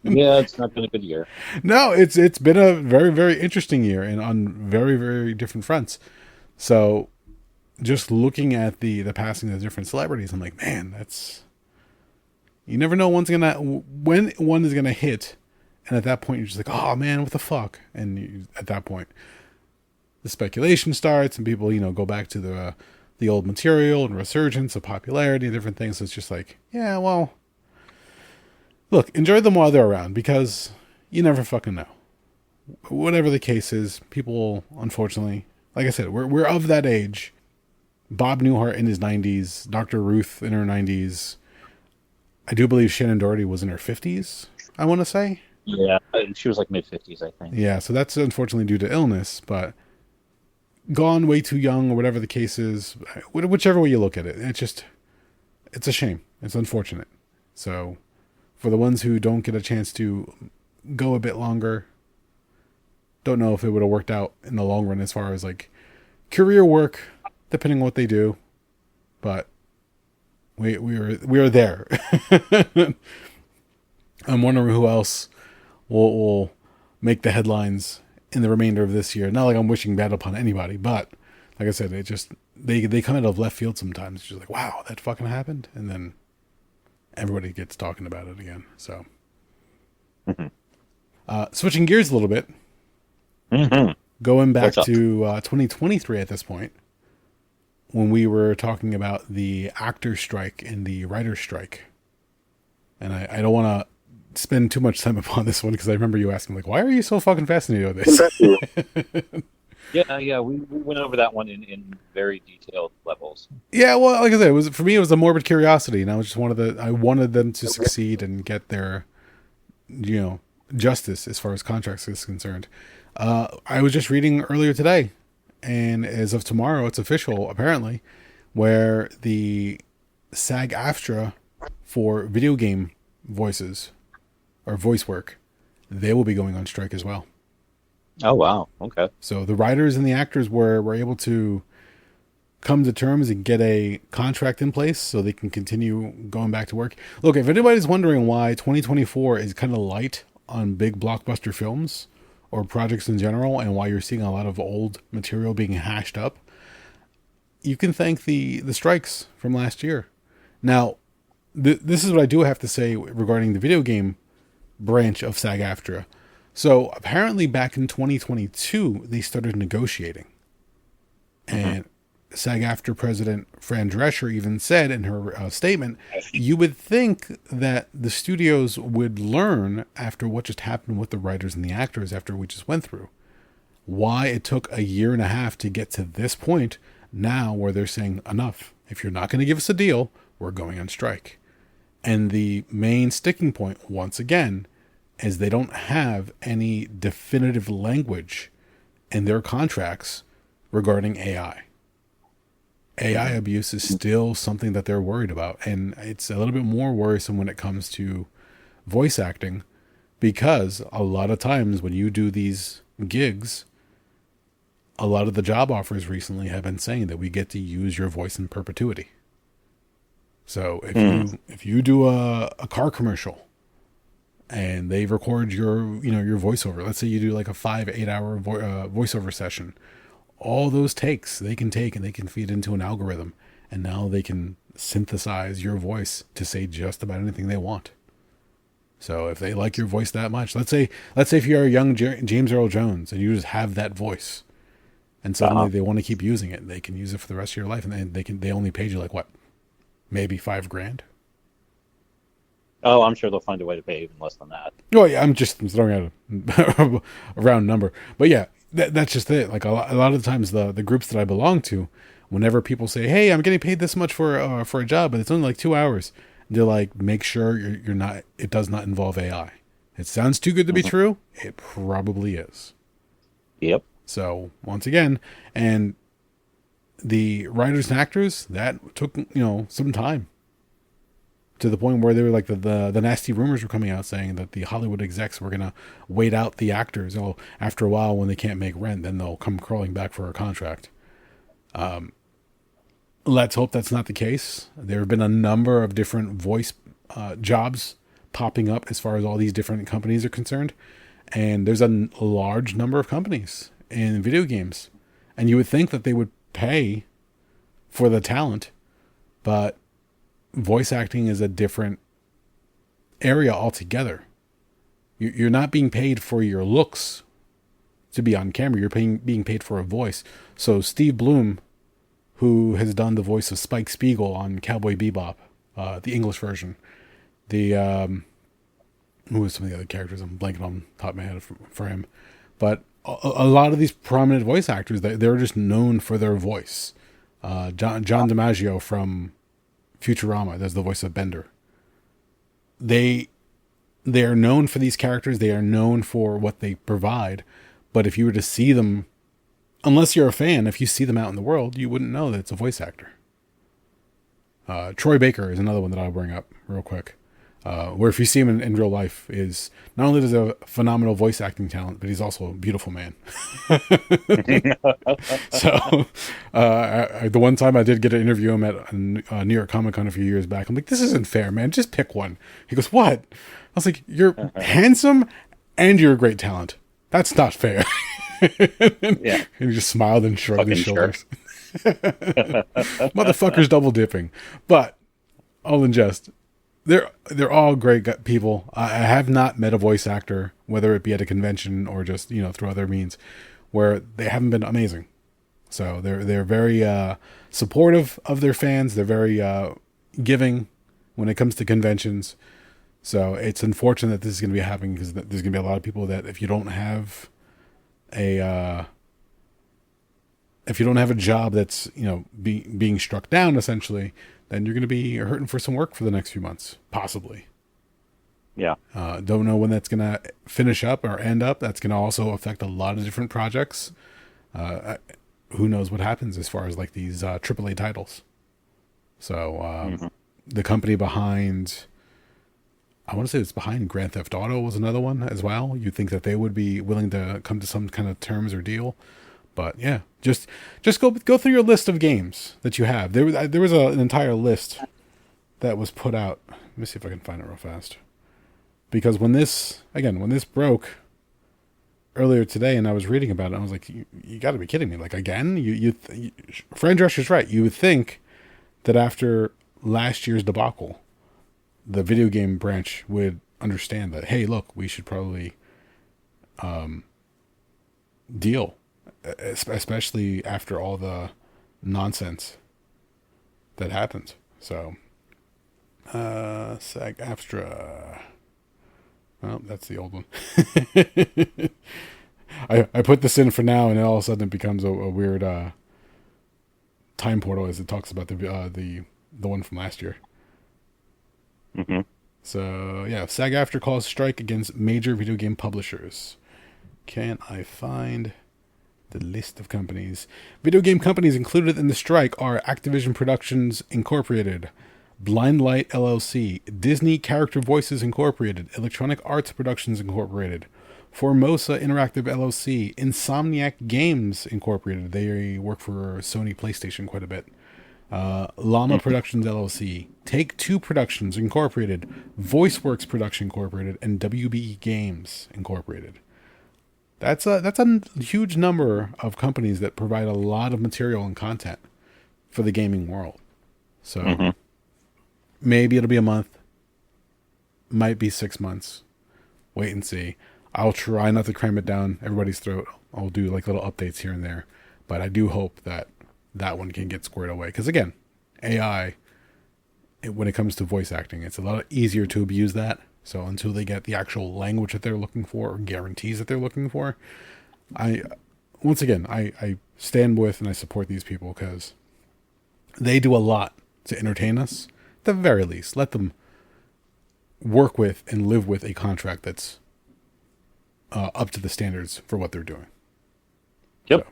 Yeah, it's not been a good year. No, it's been a very, very interesting year, and on very, very different fronts. So just looking at the passing of different celebrities, I'm like, man, you never know when one is gonna hit, and at that point you're just like, oh man, what the fuck? And at that point, the speculation starts, and people go back to the old material and resurgence of popularity and different things. So it's just like, yeah, well, look, enjoy them while they're around, because you never fucking know. Whatever the case is, people, unfortunately, like I said, we're of that age. Bob Newhart in his 90s, Dr. Ruth in her 90s. I do believe Shannon Doherty was in her 50s, I want to say. Yeah, she was like mid-50s, I think. Yeah, so that's unfortunately due to illness, but gone way too young, or whatever the case is. Whichever way you look at it, it's a shame. It's unfortunate. So for the ones who don't get a chance to go a bit longer, don't know if it would have worked out in the long run as far as like career work, depending on what they do, but we are there. I'm wondering who else will make the headlines in the remainder of this year. Not like I'm wishing bad upon anybody, but like I said, it just they come out of left field sometimes. It's just like, wow, that fucking happened, and then everybody gets talking about it again. So, switching gears a little bit, going back to 2023 at this point, when we were talking about the actor strike and the writer strike. And I don't want to spend too much time upon this one, because I remember you asking, like, why are you so fucking fascinated with this? Yeah, we went over that one in very detailed levels. Yeah, well, like I said, for me, it was a morbid curiosity, and I wanted them to succeed and get their, justice as far as contracts is concerned. I was just reading earlier today, and as of tomorrow, it's official, apparently, where the SAG-AFTRA for video game voices or voice work, they will be going on strike as well. Oh, wow. Okay. So the writers and the actors were able to come to terms and get a contract in place so they can continue going back to work. Look, if anybody's wondering why 2024 is kind of light on big blockbuster films or projects in general, and why you're seeing a lot of old material being hashed up, you can thank the strikes from last year. Now, this is what I do have to say regarding the video game branch of SAG-AFTRA. So apparently back in 2022, they started negotiating. And SAG-AFTRA president Fran Drescher even said in her statement, you would think that the studios would learn after what just happened with the writers and the actors after we just went through. Why it took a year and a half to get to this point now where they're saying, enough. If you're not going to give us a deal, we're going on strike. And the main sticking point, once again, is they don't have any definitive language in their contracts regarding AI. AI abuse is still something that they're worried about. And it's a little bit more worrisome when it comes to voice acting, because a lot of times when you do these gigs, a lot of the job offers recently have been saying that we get to use your voice in perpetuity. So if you do a car commercial and they record your voiceover, let's say you do like a 5-8 hour voiceover session, all those takes they can take and they can feed into an algorithm, and now they can synthesize your voice to say just about anything they want. So if they like your voice that much, let's say if you're a young James Earl Jones and you just have that voice, and suddenly they want to keep using it, they can use it for the rest of your life, and they only paid you like what, maybe $5,000. Oh, I'm sure they'll find a way to pay even less than that. Oh yeah, I'm throwing out a round number, but yeah, that's just it. Like a lot of the times, the groups that I belong to, whenever people say, "Hey, I'm getting paid this much for a job, but it's only like 2 hours," they're like, "Make sure you're not. It does not involve AI. It sounds too good to be true. It probably is." Yep. So once again, and the writers and actors, that took some time, to the point where they were like the nasty rumors were coming out saying that the Hollywood execs were gonna wait out the actors. Oh, after a while, when they can't make rent, then they'll come crawling back for a contract. Let's hope that's not the case. There have been a number of different voice jobs popping up as far as all these different companies are concerned, and there's a large number of companies in video games, and you would think that they would pay for the talent, but voice acting is a different area altogether. You're not being paid for your looks to be on camera. You're being paid for a voice. So Steve Bloom, who has done the voice of Spike Spiegel on Cowboy Bebop, the English version, who was some of the other characters? I'm blanking on the top of my head for him. But a lot of these prominent voice actors, they're just known for their voice. John DiMaggio from Futurama does the voice of Bender. They are known for these characters. They are known for what they provide. But if you were to see them, unless you're a fan, if you see them out in the world, you wouldn't know that it's a voice actor. Troy Baker is another one that I'll bring up real quick. Where if you see him in real life, is not only does he have a phenomenal voice acting talent, but he's also a beautiful man. So, the one time I did get to interview him at New York Comic Con a few years back, I'm like, this isn't fair, man. Just pick one. He goes, what? I was like, you're handsome and you're a great talent. That's not fair. Yeah. And he just smiled and shrugged his shoulders. Motherfucker's double dipping. But all in jest, they're all great people. I have not met a voice actor, whether it be at a convention or just through other means, where they haven't been amazing. So they're very supportive of their fans. They're very giving when it comes to conventions. So it's unfortunate that this is going to be happening, because there's going to be a lot of people that if you don't have a job that's being struck down essentially, then you're going to be hurting for some work for the next few months, possibly. Yeah. Don't know when that's going to finish up or end up. That's going to also affect a lot of different projects. Who knows what happens as far as like these AAA titles. So the company behind, I want to say it's behind Grand Theft Auto was another one as well. You'd think that they would be willing to come to some kind of terms or deal. But yeah, just go through your list of games that you have. There was an entire list that was put out. Let me see if I can find it real fast. Because when this broke earlier today, and I was reading about it, I was like, you got to be kidding me! Like again, Fred Drescher's right. You would think that after last year's debacle, the video game branch would understand that. Hey, look, we should probably deal. Especially after all the nonsense that happened. So, SAG-AFTRA. Oh, that's the old one. I put this in for now, and then all of a sudden it becomes a weird time portal as it talks about the one from last year. Mm-hmm. So yeah, SAG-AFTRA calls strike against major video game publishers. Can I find the list of companies? Video game companies included in the strike are Activision Productions Incorporated, Blind Light LLC, Disney Character Voices Incorporated, Electronic Arts Productions Incorporated, Formosa Interactive LLC, Insomniac Games Incorporated. They work for Sony PlayStation quite a bit. Llama Productions LLC, Take Two Productions Incorporated, VoiceWorks Production Incorporated, and WBE Games Incorporated. That's a huge number of companies that provide a lot of material and content for the gaming world. So maybe it'll be a month, might be 6 months. Wait and see. I'll try not to cram it down everybody's throat. I'll do like little updates here and there, but I do hope that that one can get squared away. Because again, AI, when it comes to voice acting, it's a lot easier to abuse that. So until they get the actual language that they're looking for or guarantees that they're looking for, I stand with and I support these people because they do a lot to entertain us. At the very least, let them work with and live with a contract that's up to the standards for what they're doing. Yep.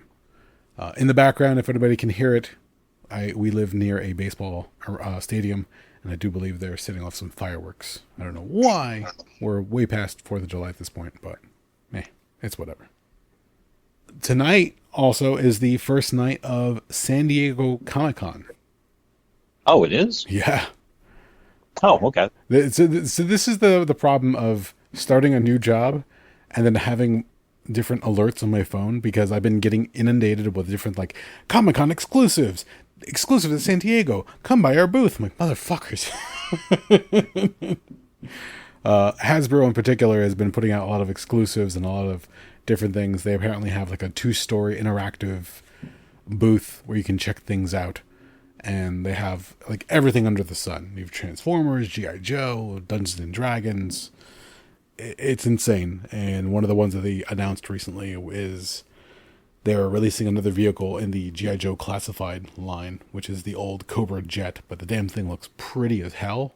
So, in the background, if anybody can hear it, we live near a baseball stadium, and I do believe they're setting off some fireworks. I don't know why. We're way past 4th of July at this point, but it's whatever. Tonight also is the first night of San Diego Comic-Con. Oh, it is? Yeah. Oh, okay. So this is the problem of starting a new job and then having different alerts on my phone, because I've been getting inundated with different like Comic-Con exclusive at San Diego. Come by our booth. I'm like, motherfuckers. Hasbro in particular has been putting out a lot of exclusives and a lot of different things. They apparently have like a 2-story interactive booth where you can check things out. And they have like everything under the sun. You have Transformers, G.I. Joe, Dungeons and Dragons. It's insane. And one of the ones that they announced recently is they're releasing another vehicle in the G.I. Joe classified line, which is the old Cobra Jet. But the damn thing looks pretty as hell.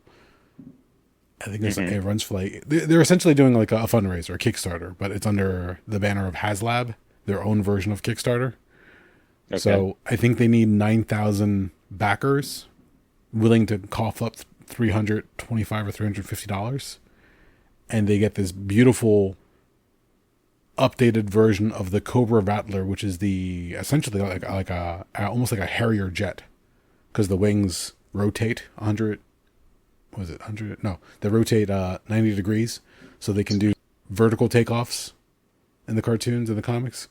I think it runs for like... They're essentially doing like a fundraiser, a Kickstarter, but it's under the banner of HasLab, their own version of Kickstarter. Okay. So I think they need 9,000 backers willing to cough up $325 or $350, and they get this beautiful updated version of the Cobra Rattler, which is the essentially like a almost like a Harrier jet, because the wings rotate 100. Was it 100? No, they rotate 90 degrees, so they can do vertical takeoffs in the cartoons and the comics.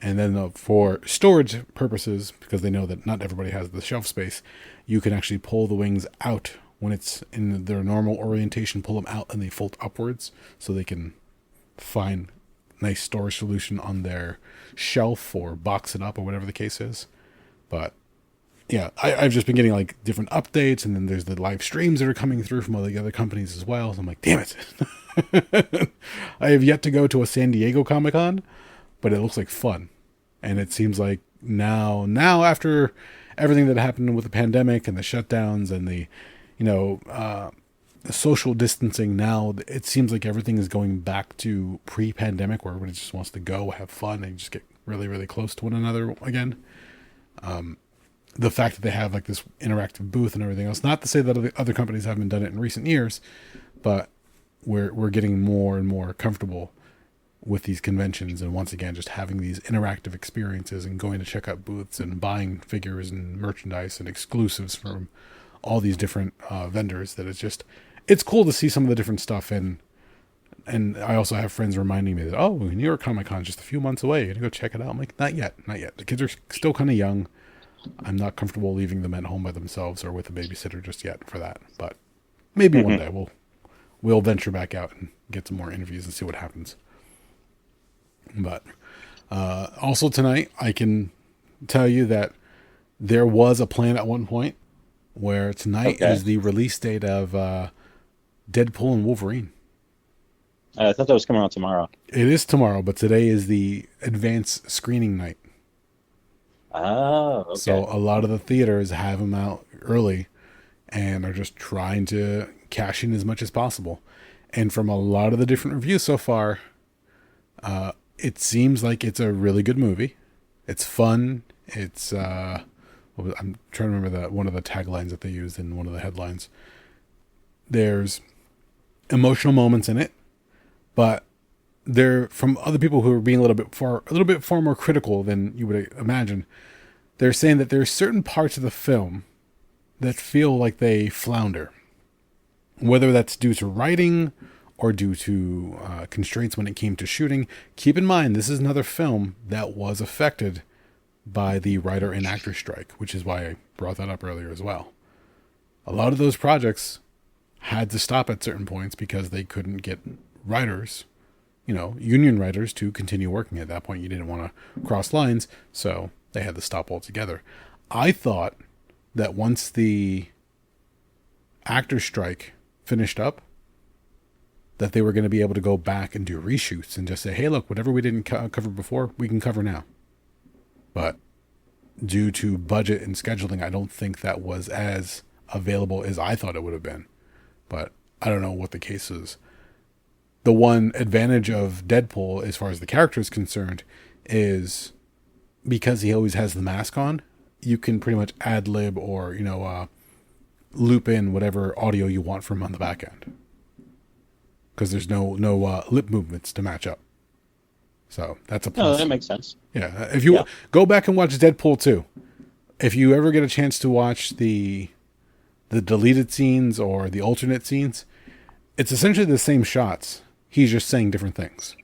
And then for storage purposes, because they know that not everybody has the shelf space, you can actually pull the wings out when it's in their normal orientation, pull them out and they fold upwards so they can find nice storage solution on their shelf or box it up or whatever the case is. But yeah, I've just been getting like different updates, and then there's the live streams that are coming through from all the other companies as well. So I'm like, damn it. I have yet to go to a San Diego Comic-Con, but it looks like fun. And it seems like now after everything that happened with the pandemic and the shutdowns and the social distancing, now it seems like everything is going back to pre-pandemic, where everybody just wants to go have fun and just get really, really close to one another again. The fact that they have like this interactive booth and everything else, not to say that other companies haven't done it in recent years, but we're getting more and more comfortable with these conventions, and once again just having these interactive experiences and going to check out booths and buying figures and merchandise and exclusives from all these different vendors. That it's cool to see some of the different stuff. And I also have friends reminding me that, oh, New York Comic Con is just a few months away, you gotta go check it out. I'm like, not yet. The kids are still kind of young. I'm not comfortable leaving them at home by themselves or with a babysitter just yet for that, but maybe one day we'll venture back out and get some more interviews and see what happens. But also tonight, I can tell you that there was a plan at one point where tonight is the release date of Deadpool and Wolverine. I thought that was coming out tomorrow. It is tomorrow, but today is the advanced screening night. Oh, okay. So a lot of the theaters have them out early and are just trying to cash in as much as possible. And from a lot of the different reviews so far, it seems like it's a really good movie. It's fun. It's I'm trying to remember one of the taglines that they used in one of the headlines. There's emotional moments in it, but they're from other people who are being a little bit far more critical than you would imagine. They're saying that there's certain parts of the film that feel like they flounder. Whether that's due to writing or due to constraints when it came to shooting. Keep in mind, this is another film that was affected by the writer and actor strike, which is why I brought that up earlier as well. A lot of those projects had to stop at certain points because they couldn't get writers, union writers, to continue working. At that point, you didn't want to cross lines, so they had to stop altogether. I thought that once the actor strike finished up, that they were going to be able to go back and do reshoots and just say, hey, look, whatever we didn't cover before, we can cover now. But due to budget and scheduling, I don't think that was as available as I thought it would have been. But I don't know what the case is. The one advantage of Deadpool, as far as the character is concerned, is because he always has the mask on, you can pretty much ad-lib or, loop in whatever audio you want from him on the back end. Because there's no lip movements to match up. So that's a plus. Oh, that makes sense. Yeah. If you go back and watch Deadpool 2, if you ever get a chance to watch the deleted scenes or the alternate scenes, it's essentially the same shots. He's just saying different things.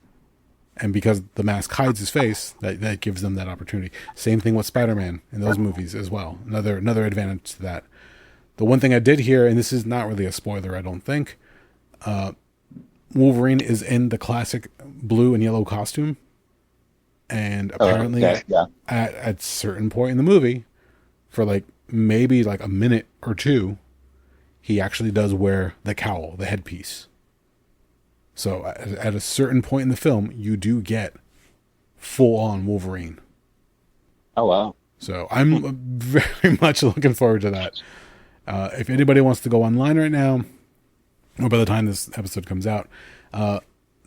And because the mask hides his face, that gives them that opportunity. Same thing with Spider-Man in those movies as well. Another advantage to that. The one thing I did hear, and this is not really a spoiler, I don't think, Wolverine is in the classic blue and yellow costume. And apparently at a certain point in the movie, for maybe a minute or two, he actually does wear the cowl, the headpiece. So at a certain point in the film, you do get full-on Wolverine. Oh, wow. So I'm very much looking forward to that. If anybody wants to go online right now, or by the time this episode comes out,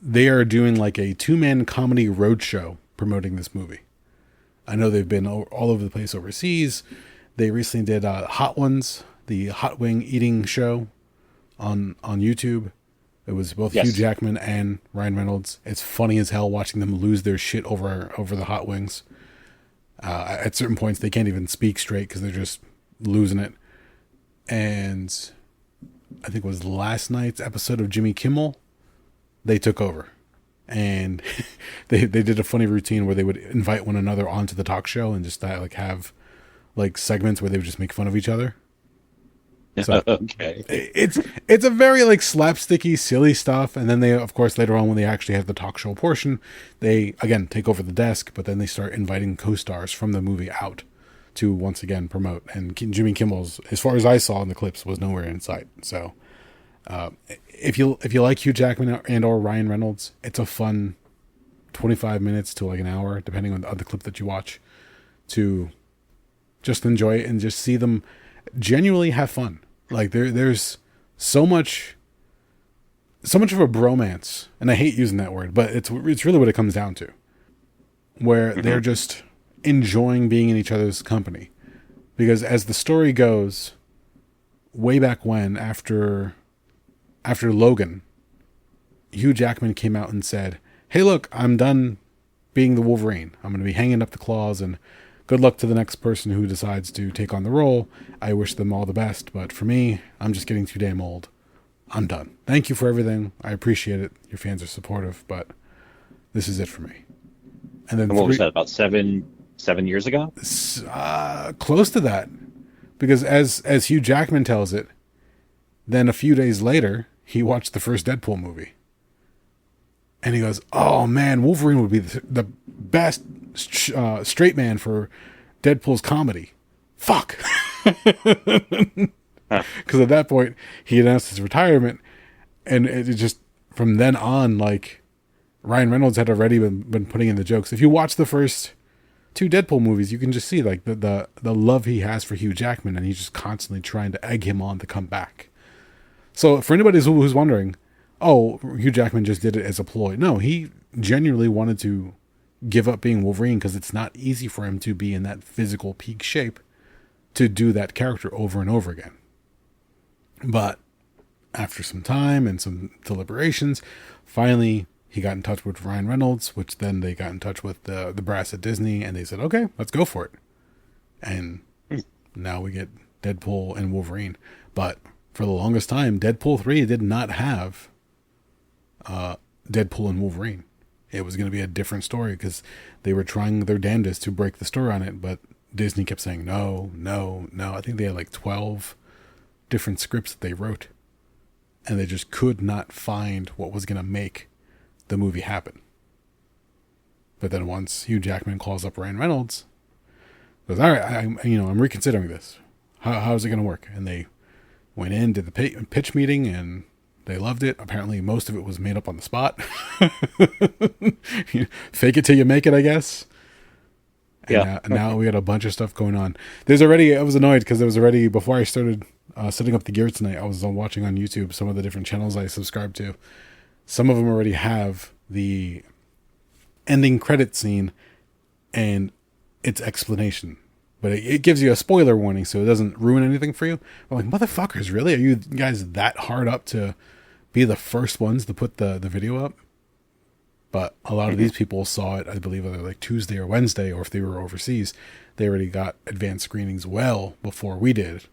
they are doing a 2-man comedy roadshow promoting this movie. I know they've been all over the place overseas. They recently did Hot Ones, the hot wing eating show on YouTube. It was both Hugh Jackman and Ryan Reynolds. It's funny as hell watching them lose their shit over the hot wings. At certain points, they can't even speak straight because they're just losing it. And I think it was last night's episode of Jimmy Kimmel, they took over. And they did a funny routine where they would invite one another onto the talk show and just have segments where they would just make fun of each other. So okay. It's a very slapsticky, silly stuff. And then they, of course, later on when they actually have the talk show portion, they again take over the desk, but then they start inviting co-stars from the movie out to once again promote. And Jimmy Kimmel's, as far as I saw in the clips, was nowhere in sight. So if you like Hugh Jackman and or Ryan Reynolds, it's a fun 25 minutes to an hour, depending on the clip that you watch, to just enjoy it and just see them genuinely have fun. There's so much of a bromance, and I hate using that word, but it's really what it comes down to, where they're just enjoying being in each other's company. Because as the story goes, way back when, after Logan, Hugh Jackman came out and said, hey, look, I'm done being the Wolverine. I'm going to be hanging up the claws, and good luck to the next person who decides to take on the role. I wish them all the best, but for me, I'm just getting too damn old. I'm done. Thank you for everything. I appreciate it. Your fans are supportive, but this is it for me. And then what was that, about 7 years ago? Close to that. Because as Hugh Jackman tells it, then a few days later, he watched the first Deadpool movie. And he goes, oh man, Wolverine would be the best straight man for Deadpool's comedy. Fuck. Because at that point, he announced his retirement. And it just, from then on, Ryan Reynolds had already been putting in the jokes. If you watch the first 2 Deadpool movies, you can just see the love he has for Hugh Jackman, and he's just constantly trying to egg him on to come back. So for anybody who's wondering, oh, Hugh Jackman just did it as a ploy. No, he genuinely wanted to give up being Wolverine because it's not easy for him to be in that physical peak shape to do that character over and over again. But after some time and some deliberations, finally he got in touch with Ryan Reynolds, which then they got in touch with the brass at Disney, and they said, okay, let's go for it. And now we get Deadpool and Wolverine. But for the longest time, Deadpool 3 did not have Deadpool and Wolverine. It was going to be a different story because they were trying their damnedest to break the story on it, but Disney kept saying no, no, no. I think they had like 12 different scripts that they wrote, and they just could not find what was going to make the movie happen. But then once Hugh Jackman calls up Ryan Reynolds, goes, all right, I'm reconsidering this. How is it going to work? And they went in, did the pitch meeting, and they loved it. Apparently, most of it was made up on the spot. Fake it till you make it, I guess. And Yeah. now we got a bunch of stuff going on. I was annoyed because there was already, before I started setting up the gear tonight, I was watching on YouTube some of the different channels I subscribe to. Some of them already have the ending credit scene and its explanation. But it gives you a spoiler warning, so it doesn't ruin anything for you. I'm like, motherfuckers, really? Are you guys that hard up to be the first ones to put the video up? But a lot of these people saw it, I believe, either like Tuesday or Wednesday, or if they were overseas, they already got advanced screenings well before we did.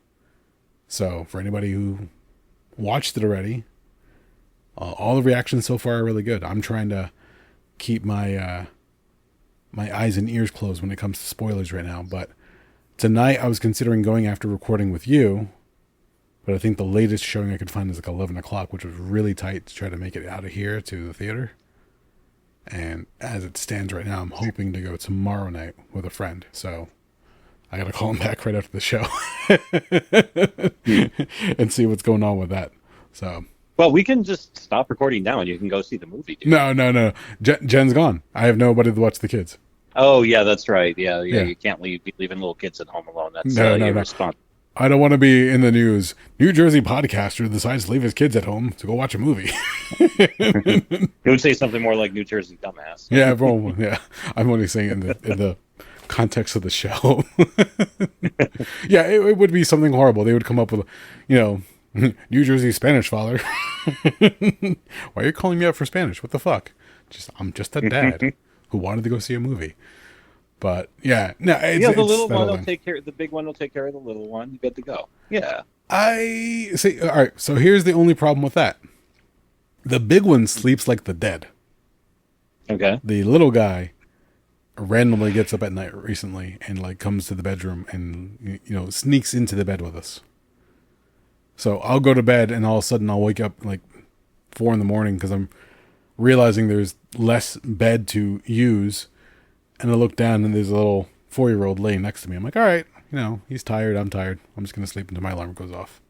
So for anybody who watched it already, all the reactions so far are really good. I'm trying to keep my my eyes and ears closed when it comes to spoilers right now, but tonight I was considering going after recording with you, but I think the latest showing I could find is like 11 o'clock, which was really tight to try to make it out of here to the theater. And as it stands right now, I'm hoping to go tomorrow night with a friend. So I got to call him back right after the show and see what's going on with that. So, Well, we can just stop recording now and you can go see the movie, dude. no. Jen's gone. I have nobody to watch the kids. Oh, yeah, that's right. Yeah. You can't be leaving little kids at home alone. That's irresponsible. I don't want to be in the news. New Jersey podcaster decides to leave his kids at home to go watch a movie. It would say something more like New Jersey dumbass. Yeah, bro. Yeah, I'm only saying in the context of the show. Yeah, it would be something horrible. They would come up with, New Jersey Spanish father. Why are you calling me out for Spanish? What the fuck? I'm just a dad who wanted to go see a movie. But yeah, no, the little one will take care. The big one will take care of the little one. You good to go. Yeah. I see. All right. So here's the only problem with that. The big one sleeps like the dead. Okay. The little guy randomly gets up at night recently and like comes to the bedroom and sneaks into the bed with us. So I'll go to bed and all of a sudden I'll wake up like 4 a.m. because I'm realizing there's less bed to use. And I look down and there's a little 4-year-old laying next to me. I'm like, all right, he's tired. I'm tired. I'm just going to sleep until my alarm goes off.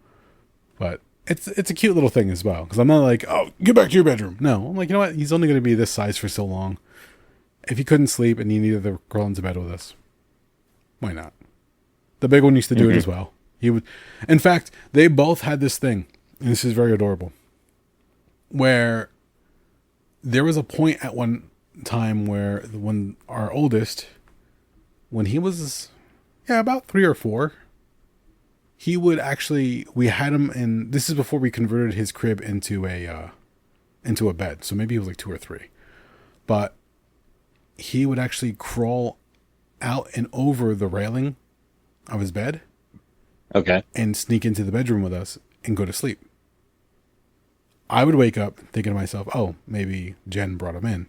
But it's a cute little thing as well. Because I'm not like, oh, get back to your bedroom. No, I'm like, you know what? He's only going to be this size for so long. If he couldn't sleep and he needed to crawl into bed with us, why not? The big one used to do it as well. He would. In fact, they both had this thing, and this is very adorable, where there was a point at one time when our oldest, when he was about 3 or 4, he would actually, we had him in, this is before we converted his crib into a bed, so maybe he was like 2 or 3, but he would actually crawl out and over the railing of his bed, okay, and sneak into the bedroom with us and go to sleep. I would wake up thinking to myself, oh, maybe Jen brought him in.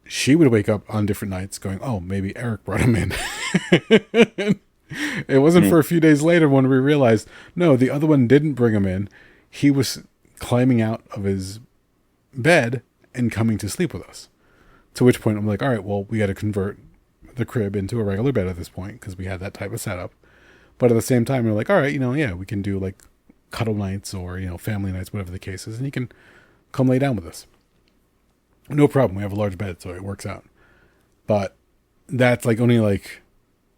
She would wake up on different nights going, oh, maybe Eric brought him in. It wasn't for a few days later when we realized, no, the other one didn't bring him in. He was climbing out of his bed and coming to sleep with us. To which point I'm like, all right, well, we got to convert the crib into a regular bed at this point because we had that type of setup. But at the same time, we're like, all right, we can do like cuddle nights or, family nights, whatever the case is. And he can come lay down with us. No problem. We have a large bed, so it works out. But that's like only like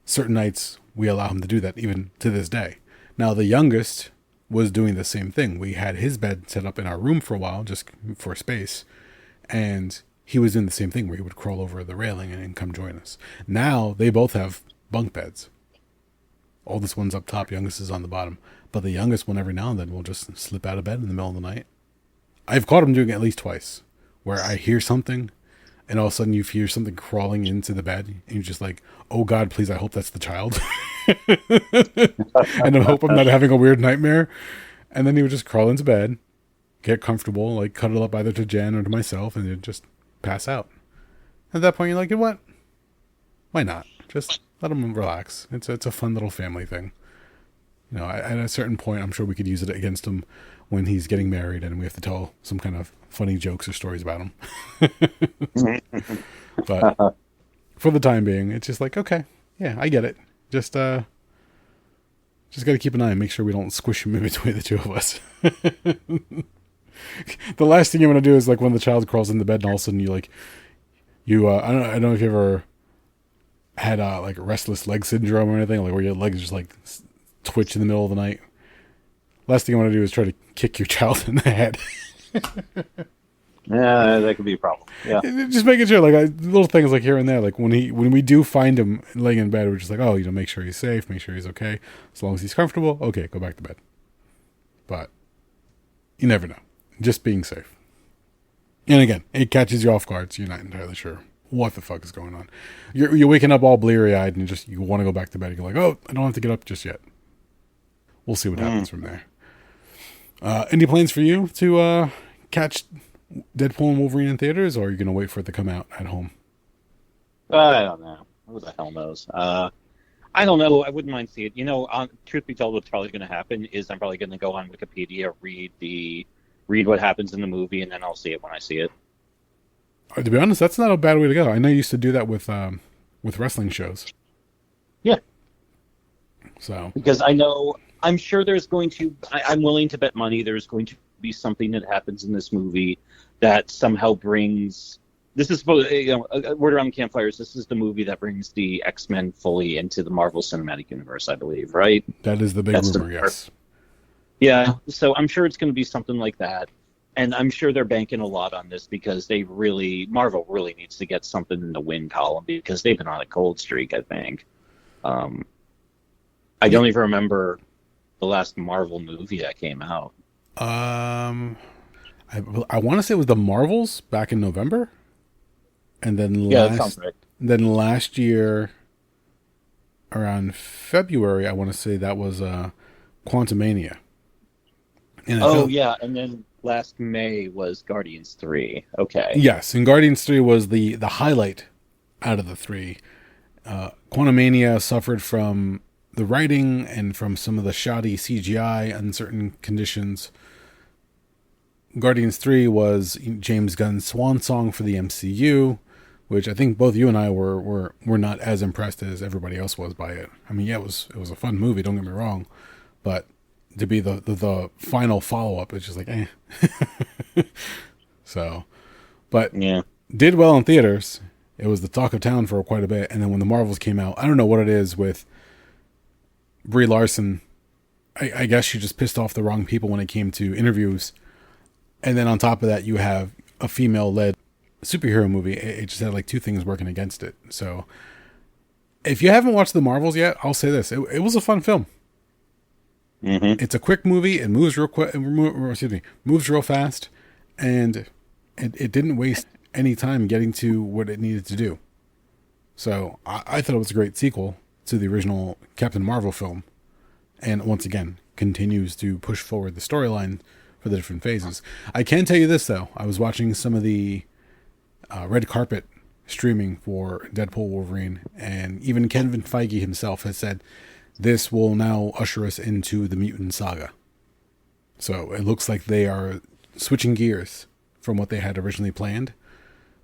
certain nights we allow him to do that, even to this day. Now, the youngest was doing the same thing. We had his bed set up in our room for a while, just for space. And he was doing the same thing where he would crawl over the railing and come join us. Now, they both have bunk beds. Oldest one's up top, youngest is on the bottom. But the youngest one, every now and then, will just slip out of bed in the middle of the night. I've caught him doing it at least twice, where I hear something, and all of a sudden you hear something crawling into the bed, and you're just like, oh God, please, I hope that's the child. And I hope I'm not having a weird nightmare. And then he would just crawl into bed, get comfortable, like cuddle up either to Jen or to myself, and then just pass out. At that point, you're like, you know what? Why not? Just let him relax. It's a fun little family thing. You know, at a certain point, I'm sure we could use it against him when he's getting married and we have to tell some kind of funny jokes or stories about him. But for the time being, it's just like, okay, yeah, I get it. Just got to keep an eye and make sure we don't squish him in between the two of us. The last thing you want to do is like when the child crawls in the bed and all of a sudden I don't know if you ever had like restless leg syndrome or anything, like where your legs just like twitch in the middle of the night. Last thing I want to do is try to kick your child in the head. Yeah, that could be a problem. Yeah, just making sure, like little things like here and there, like when we do find him laying in bed, we're just like, oh, you know, make sure he's safe, make sure he's okay, as long as he's comfortable. Okay, go back to bed. But you never know. Just being safe. And again, it catches you off guard, so you're not entirely sure what the fuck is going on. You're waking up all bleary eyed and just you want to go back to bed. You're like, oh, I don't have to get up just yet. We'll see what happens from there. Any plans for you to catch Deadpool and Wolverine in theaters, or are you going to wait for it to come out at home? I don't know. Who the hell knows? I don't know. I wouldn't mind seeing it. You know, truth be told, what's probably going to happen is I'm probably going to go on Wikipedia, read what happens in the movie, and then I'll see it when I see it. To be honest, that's not a bad way to go. I know you used to do that with wrestling shows. Yeah. So because I'm sure there's going to. I'm willing to bet money there's going to be something that happens in this movie that somehow brings. This is supposed, word around the campfires. This is the movie that brings the X-Men fully into the Marvel Cinematic Universe, I believe, right? That is the big rumor, yes. Yeah, so I'm sure it's going to be something like that, and I'm sure they're banking a lot on this because Marvel really needs to get something in the win column because they've been on a cold streak, I think. I don't even remember the last Marvel movie that came out. I want to say it was the Marvels back in November. And then that sounds right. Then last year, around February, I want to say that was Quantumania. And then last May was Guardians 3. Okay. Yes, and Guardians 3 was the highlight out of the three. Quantumania suffered from the writing and from some of the shoddy CGI and certain conditions. Guardians 3 was James Gunn's swan song for the MCU, which I think both you and I were not as impressed as everybody else was by it. I mean, yeah, it was a fun movie, don't get me wrong, but to be the final follow-up, it's just like, eh. So, but yeah, did well in theaters. It was the talk of town for quite a bit, and then when the Marvels came out, I don't know what it is with Brie Larson. I guess she just pissed off the wrong people when it came to interviews. And then on top of that, you have a female-led superhero movie. It just had like two things working against it. So if you haven't watched the Marvels yet, I'll say this. It was a fun film. Mm-hmm. It's a quick movie. It moves real quick. Moves real fast. And it didn't waste any time getting to what it needed to do. So I thought it was a great sequel to the original Captain Marvel film. And once again, continues to push forward the storyline for the different phases. I can tell you this, though. I was watching some of the red carpet streaming for Deadpool Wolverine, and even Kevin Feige himself has said this will now usher us into the Mutant Saga. So it looks like they are switching gears from what they had originally planned,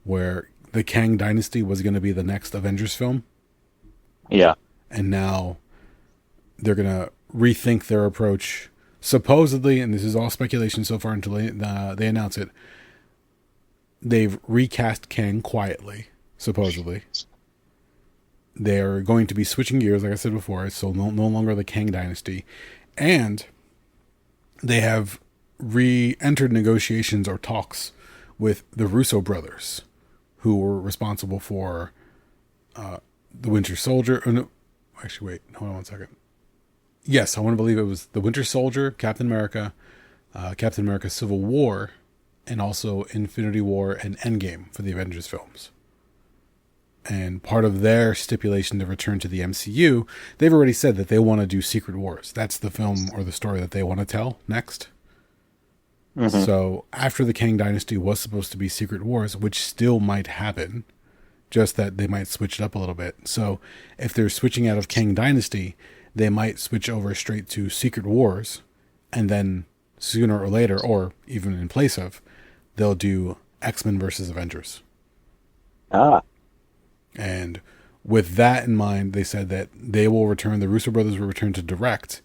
where the Kang Dynasty was going to be the next Avengers film. Yeah. And now they're going to rethink their approach. Supposedly, and this is all speculation so far until they announce it, they've recast Kang quietly, supposedly. They're going to be switching gears, like I said before, so no longer the Kang Dynasty. And they have re-entered negotiations or talks with the Russo brothers, who were responsible for the Winter Soldier. Oh, no, actually, wait, hold on one second. Yes, I want to believe it was the Winter Soldier, Captain America Civil War, and also Infinity War and Endgame for the Avengers films. And part of their stipulation to return to the MCU, they've already said that they want to do Secret Wars. That's the film or the story that they want to tell next. Mm-hmm. So after the Kang Dynasty was supposed to be Secret Wars, which still might happen, just that they might switch it up a little bit. So if they're switching out of Kang Dynasty, they might switch over straight to Secret Wars, and then sooner or later, or even in place of, they'll do X-Men versus Avengers. And with that in mind, they said that they will return, the Russo brothers will return to direct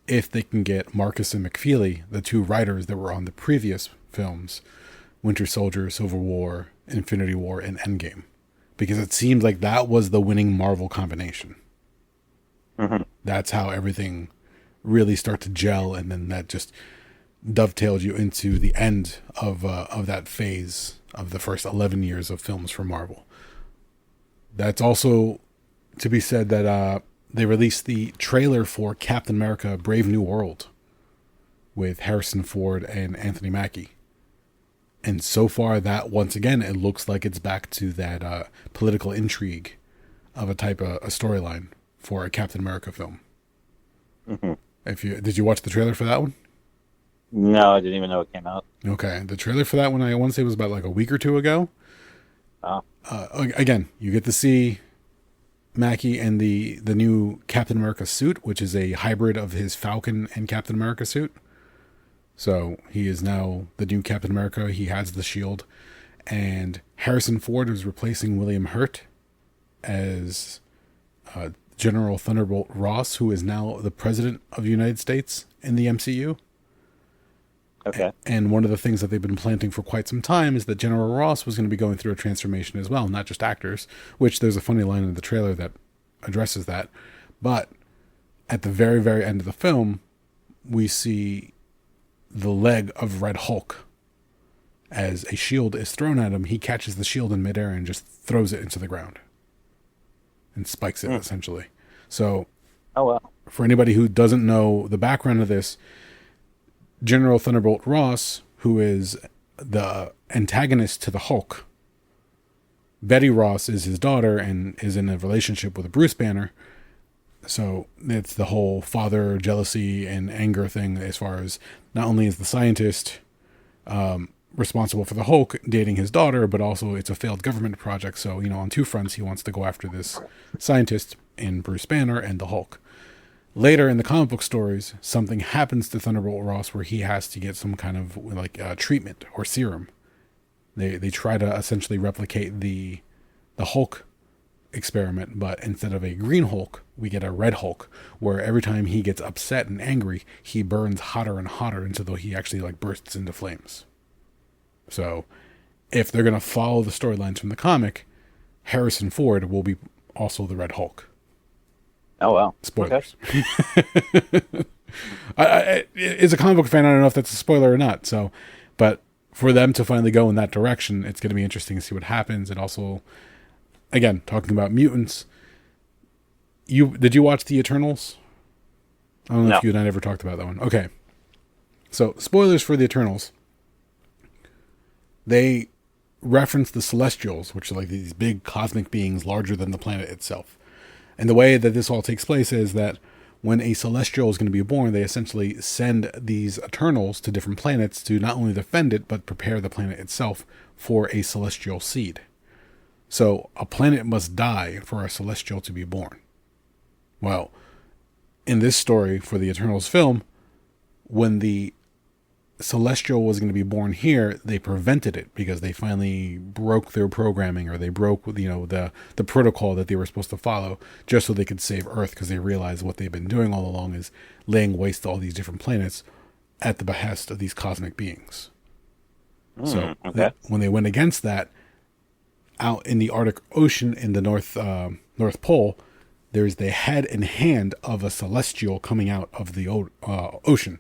if they can get Marcus and McFeely, the two writers that were on the previous films, Winter Soldier, Civil War, Infinity War, and Endgame. Because it seems like that was the winning Marvel combination. Mm-hmm. That's how everything really started to gel, and then that just dovetailed you into the end of that phase of the first 11 years of films for Marvel. That's also to be said that they released the trailer for Captain America Brave New World with Harrison Ford and Anthony Mackie. And so far that, once again, it looks like it's back to that political intrigue of a type of a storyline for a Captain America film. Mm-hmm. Did you watch the trailer for that one? No, I didn't even know it came out. Okay. The trailer for that one, I want to say, was about like a week or two ago. Oh. Again, you get to see Mackie and the new Captain America suit, which is a hybrid of his Falcon and Captain America suit. So he is now the new Captain America. He has the shield. And Harrison Ford is replacing William Hurt as General Thunderbolt Ross, who is now the President of the United States in the MCU. Okay. And one of the things that they've been planting for quite some time is that General Ross was going to be going through a transformation as well, not just actors, which there's a funny line in the trailer that addresses that. But at the very, very end of the film, we see the leg of Red Hulk. As a shield is thrown at him, he catches the shield in midair and just throws it into the ground. And spikes it, essentially. So, for anybody who doesn't know the background of this, General Thunderbolt Ross, who is the antagonist to the Hulk, Betty Ross is his daughter and is in a relationship with Bruce Banner. So it's the whole father jealousy and anger thing, as far as not only is the scientist responsible for the Hulk dating his daughter, but also it's a failed government project. So, on two fronts, he wants to go after this scientist in Bruce Banner and the Hulk. Later in the comic book stories, something happens to Thunderbolt Ross where he has to get some kind of treatment or serum. They try to essentially replicate the Hulk experiment, but instead of a green Hulk, we get a red Hulk, where every time he gets upset and angry, he burns hotter and hotter until he actually bursts into flames. So, if they're going to follow the storylines from the comic, Harrison Ford will be also the Red Hulk. Oh, wow. Spoilers. Okay. As a comic book fan, I don't know if that's a spoiler or not. So, but for them to finally go in that direction, it's going to be interesting to see what happens. And also, again, talking about mutants, did you watch the Eternals? I don't know if you and I ever talked about that one. Okay. So, spoilers for the Eternals. They reference the Celestials, which are like these big cosmic beings larger than the planet itself. And the way that this all takes place is that when a Celestial is going to be born, they essentially send these Eternals to different planets to not only defend it, but prepare the planet itself for a Celestial seed. So a planet must die for a Celestial to be born. Well, in this story for the Eternals film, when the Celestial was going to be born here, they prevented it because they finally broke their programming, or they broke the protocol that they were supposed to follow, just so they could save Earth, because they realized what they've been doing all along is laying waste to all these different planets at the behest of these cosmic beings. When they went against that, out in the Arctic Ocean in the North Pole, there's the head and hand of a Celestial coming out of the ocean.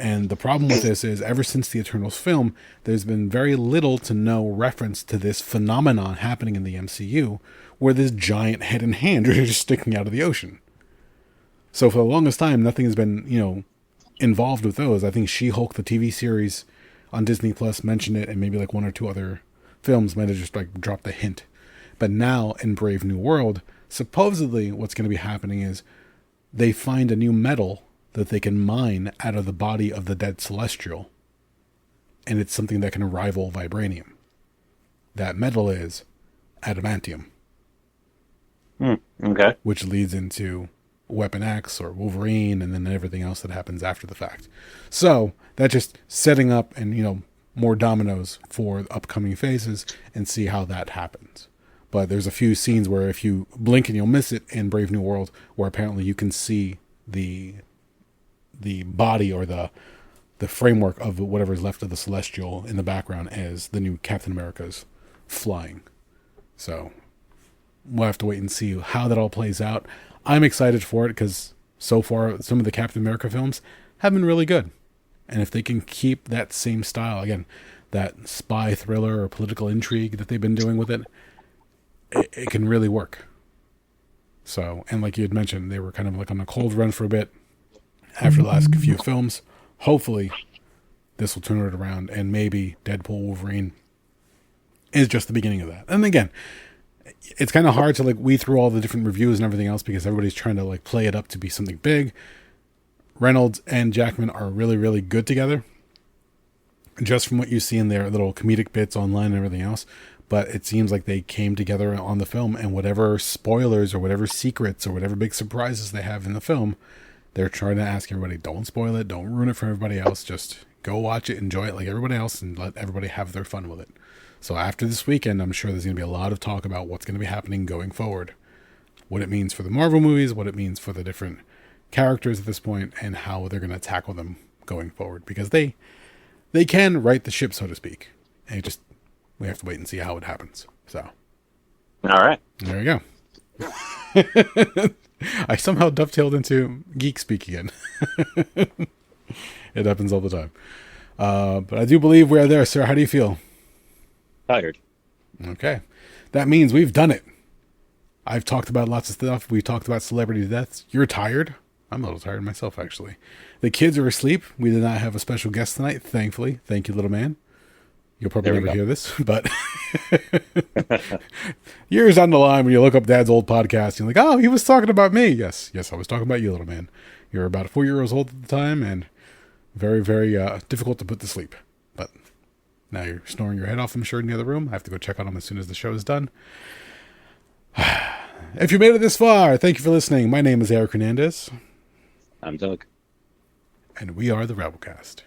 And the problem with this is, ever since the Eternals film, there's been very little to no reference to this phenomenon happening in the MCU, where this giant head and hand are just sticking out of the ocean. So for the longest time, nothing has been, involved with those. I think She-Hulk, the TV series, on Disney Plus mentioned it, and maybe like one or two other films might have just like dropped a hint. But now in Brave New World, supposedly what's going to be happening is they find a new metal that they can mine out of the body of the dead Celestial, and it's something that can rival vibranium. That metal is adamantium. Okay. Which leads into Weapon X or Wolverine, and then everything else that happens after the fact. So that's just setting up and, more dominoes for upcoming phases and see how that happens. But there's a few scenes where if you blink and you'll miss it in Brave New World, where apparently you can see the body or the framework of whatever's left of the Celestial in the background as the new Captain America's flying. So we'll have to wait and see how that all plays out. I'm excited for it because so far some of the Captain America films have been really good. And if they can keep that same style, again, that spy thriller or political intrigue that they've been doing with it, it can really work. So, and like you had mentioned, they were kind of like on a cold run for a bit after the last few films. Hopefully this will turn it around, and maybe Deadpool Wolverine is just the beginning of that. And again, it's kind of hard to like weed through all the different reviews and everything else because everybody's trying to like play it up to be something big. Reynolds and Jackman are really, really good together, just from what you see in their little comedic bits online and everything else. But it seems like they came together on the film, and whatever spoilers or whatever secrets or whatever big surprises they have in the film, they're trying to ask everybody, don't spoil it, don't ruin it for everybody else, just go watch it, enjoy it like everybody else, and let everybody have their fun with it. So after this weekend, I'm sure there's going to be a lot of talk about what's going to be happening going forward, what it means for the Marvel movies, what it means for the different characters at this point, and how they're going to tackle them going forward, because they can right the ship, so to speak, and we have to wait and see how it happens. So, all right, there you go. I somehow dovetailed into geek speak again. It happens all the time. But I do believe we are there, sir. How do you feel? Tired. Okay. That means we've done it. I've talked about lots of stuff. We talked about celebrity deaths. You're tired? I'm a little tired myself, actually. The kids are asleep. We did not have a special guest tonight, thankfully. Thank you, little man. You'll probably never hear this, but years down the line, when you look up Dad's old podcast, you're like, oh, he was talking about me. Yes, I was talking about you, little man. You were about 4 years old at the time, and very, very difficult to put to sleep. But now you're snoring your head off, I'm sure, in the other room. I have to go check on him as soon as the show is done. If you made it this far, thank you for listening. My name is Eric Hernandez. I'm Doug. And we are the Rabblecast.